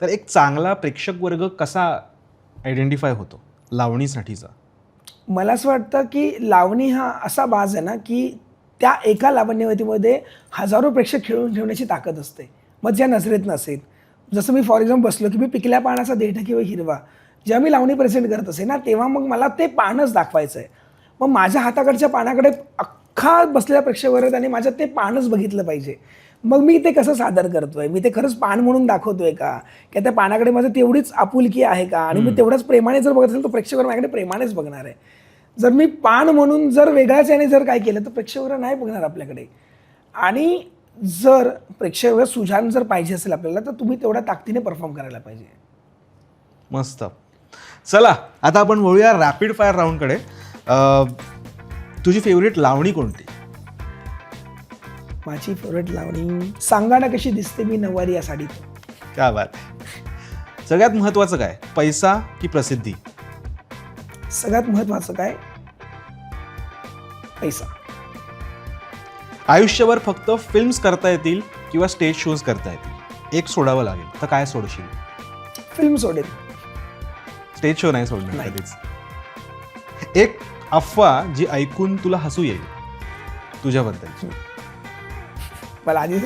तर एक चांगला प्रेक्षक वर्ग कसा आयडेंटिफाय होतो लावणीसाठीचा? मला असं वाटतं की लावणी हा असा बाज आहे ना की त्या एका लावण्यवतीमध्ये हजारो प्रेक्षक खेळून ठेवण्याची ताकद असते. मग ज्या नजरेत नसेल, जसं मी फॉर एक्झाम्पल बसलो की मी पिकल्या पानाचा देठ किंवा हिरवा, जेव्हा मी लावणी प्रेझेंट करत असे ना, तेव्हा मग मला ते पानच दाखवायचं आहे. मग माझ्या हाताकडच्या पानाकडे अख्खा बसलेल्या प्रेक्षकावर आहेत आणि माझ्यात ते पानच बघितलं पाहिजे. मग मी ते कसं सादर करतोय, मी ते खरंच पान म्हणून दाखवतोय का, की त्या पानाकडे माझं तेवढीच आपुलकी आहे का, आणि मी तेवढ्याच प्रेमाने जर बघत असेल तर प्रेक्षकावर माझ्याकडे प्रेमानेच बघणार आहे. जर मी पान म्हणून जर वेगळ्याच याने जर काय केलं तर प्रेक्षकावर नाही बघणार आपल्याकडे. आणि जर प्रेक्षकावर सुजान जर पाहिजे असेल आपल्याला तर तुम्ही तेवढ्या ताकदीने परफॉर्म करायला पाहिजे. मस्त. चला आता आपण वळूया रॅपिड फायर राऊंडकडे. तुझी फेवरेट लावणी कोणती? माझी फेवरेट लावणी सांगा ना कशी दिसते मी नऊवारी या साडीत. क्या बात. सगळ्यात महत्वाचं काय, पैसा की प्रसिद्धी? सगळ्यात महत्वाचं काय, पैसा. आयुष्यभर फक्त फिल्म्स करता येतील किंवा स्टेज शोज करता येतील, एक सोडावं लागेल तर काय सोडशील? फिल्म सोडेल. स्टेज शो नाही सोडणार कधीच. एक अफवा जी ऐकून तुला हसू येईल तुझ्याबद्दल. मला आधी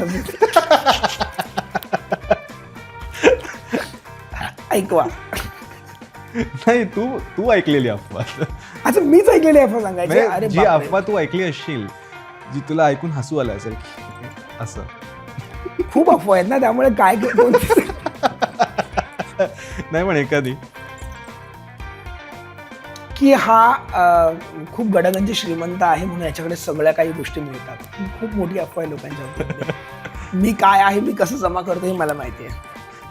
ऐकवा. नाही, तू ऐकलेली अफवा. अच्छा, मीच ऐकलेली अफवा सांगायची. म्हणजे अरे जी बापरे. अफवा तू ऐकली असशील जी तुला ऐकून हसू आलं असेल असं. खूप अफवा आहेत ना, त्यामुळे काय कोणती. नाही पण एखादी की हा खूप गडगंज श्रीमंत आहे म्हणून याच्याकडे सगळ्या काही गोष्टी मिळतात. ही खूप मोठी अफवा आहे लोकांच्या मनात. मी काय आहे, मी कसं जमा करतो हे मला माहिती आहे.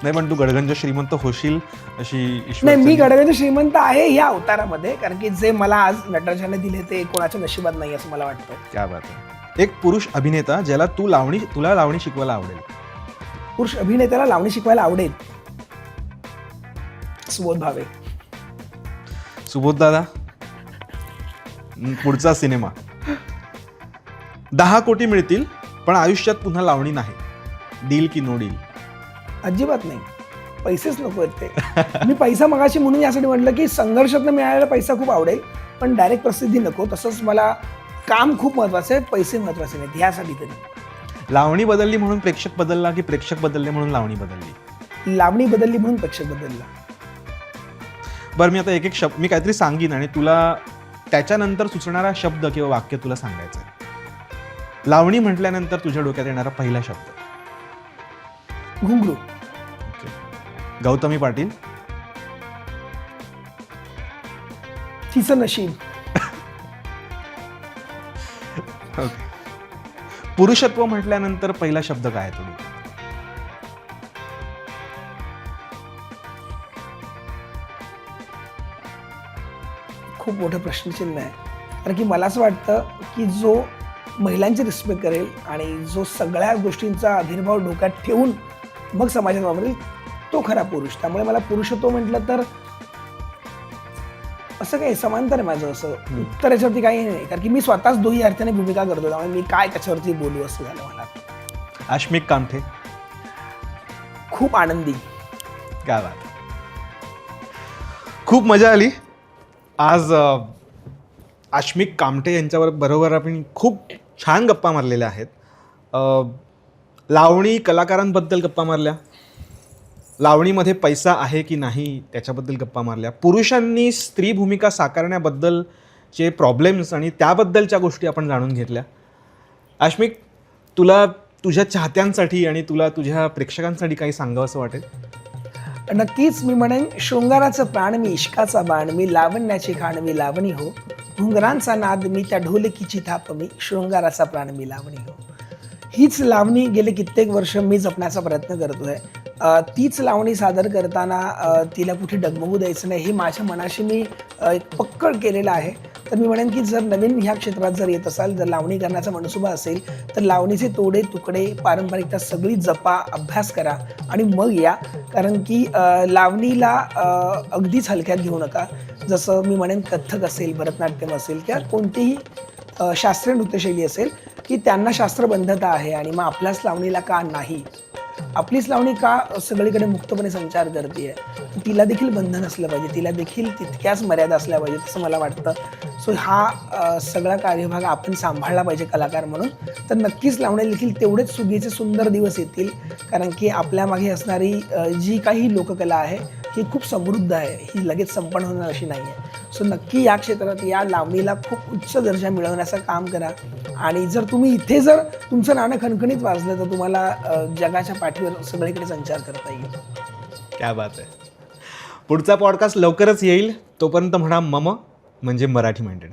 नाही पण तू गडगंज श्रीमंत होशील अशी नाही, मी ईश्वरचंदी- गडगंज श्रीमंत आहे या अवतारामध्ये, कारण की जे मला आज नटराजाने दिले ते कोणाच्या नशिबात नाही असं मला वाटतं. क्या बात आहे. एक पुरुष अभिनेता ज्याला तुला लावणी शिकवायला आवडेल? पुरुष अभिनेत्याला लावणी शिकवायला आवडेल, सुबोध भावे. सुबोध दादा, पुढचा सिनेमा. 10 कोटी मिळतील पण आयुष्यात पुन्हा लावणी नाही, डील की नो डील? अजिबात नाही, पैसेच नको आहेत ते. मी पैसा मगाशी म्हणून यासाठी म्हटलं की संघर्षातनं मिळालेला पैसा खूप आवडेल पण डायरेक्ट प्रसिद्धी नको. तसंच मला काम खूप महत्वाचं आहे, पैसे महत्वाचे नाहीत ह्यासाठी तरी. लावणी बदलली म्हणून प्रेक्षक बदलला की प्रेक्षक बदलले म्हणून लावणी बदलली? लावणी बदलली म्हणून प्रेक्षक बदलला. बरं, मी आता एक एक शब्द मी काहीतरी सांगीन आणि तुला त्याच्यानंतर सुचणारा शब्द किंवा वाक्य तुला सांगायचं आहे. लावणी म्हटल्यानंतर तुझ्या डोक्यात येणारा पहिला शब्द? घुंगरू. गौतमी पाटील. तिचं नशीब. पुरुषत्व म्हटल्यानंतर पहिला शब्द काय आहे तुझा? खूप मोठं प्रश्नचिन्ह आहे, कारण की मला असं वाटतं की जो महिलांची रिस्पेक्ट करेल आणि जो सगळ्या गोष्टींचा आविर्भाव डोक्यात ठेवून मग समाजात वापरेल तो खरा पुरुष. त्यामुळे मला पुरुषत्व म्हटलं तर असं काही समांतर आहे माझं, असं उत्तर याच्यावरती काही नाही, कारण की मी स्वतःच दोन्ही अर्थाने भूमिका करतो, त्यामुळे मी काय त्याच्यावरती बोलू असं झालं मला. आश्मिक कामठे. खूप आनंदी. काय बात. खूप मजा आली आज. आश्मिक कामठे यांच्यावर बरोबर आपण खूप छान गप्पा मारलेल्या आहेत. लावणी कलाकारांबद्दल गप्पा मारल्या, लावणीमध्ये पैसा आहे की नाही त्याच्याबद्दल गप्पा मारल्या, पुरुषांनी स्त्री भूमिका साकारण्याबद्दलचे प्रॉब्लेम्स आणि त्याबद्दलच्या गोष्टी आपण जाणून घेतल्या. आश्मिक, तुला तुझ्या चाहत्यांसाठी आणि तुला तुझ्या प्रेक्षकांसाठी काही सांगावंसं वाटेल? नक्कीच मी म्हणेन, शृंगाराचं प्राण मी, इश्काचा बाण मी, लावण्याची खाण मी लावणी हो, घुंगरांचा नाद मी, त्या ढोलकीची थाप मी, शृंगाराचा प्राण मी लावणी हो. हीच लावणी गेले कित्येक वर्ष मी जपण्याचा प्रयत्न करतोय. तीच लावणी सादर करताना तिला कुठे डगमगू द्यायचं नाही हे माझ्या मनाशी मी एक पक्कड केलेलं आहे. तर मी म्हणेन की जर नवीन ह्या क्षेत्रात जर येत असाल, जर लावणी करण्याचा मनसुबा असेल तर लावणीचे तोडे तुकडे पारंपरिकता सगळी जपा, अभ्यास करा आणि मग या. कारण की लावणीला अगदीच हलक्यात घेऊ नका. जसं मी म्हणेन कथ्थक असेल, भरतनाट्यम असेल किंवा कोणतीही शास्त्रीय नृत्यशैली असेल की त्यांना शास्त्रबद्धता आहे आणि मग आपल्याच लावणीला का नाही, आपलीच लावणी का सगळीकडे मुक्तपणे संचार करते, तिला देखील बंधन असलं पाहिजे, तिला देखील तितक्याच मर्यादा असल्या पाहिजे असं मला वाटतं. सो हा सगळा कार्यभाग आपण सांभाळला पाहिजे कलाकार म्हणून. तर नक्कीच लावणी देखील तेवढेच सुगीचे सुंदर दिवस येतील, कारण की आपल्या मागे असणारी जी काही लोककला आहे ही खूप समृद्ध आहे, ही लगेच संपन्न होणार अशी नाही आहे. सो नक्की या क्षेत्रात या, लावणीला खूप उच्च दर्जा मिळवण्याचं काम करा. आणि जर तुम्ही इथे जर तुमचं नाणं खणखणीत वाजलं तर तुम्हाला जगाच्या पाठीवर सगळीकडे संचार करता येईल. क्या बात आहे. पुढचा पॉडकास्ट लवकरच येईल. तोपर्यंत म्हणा मम म्हणजे मराठी माइंडेड.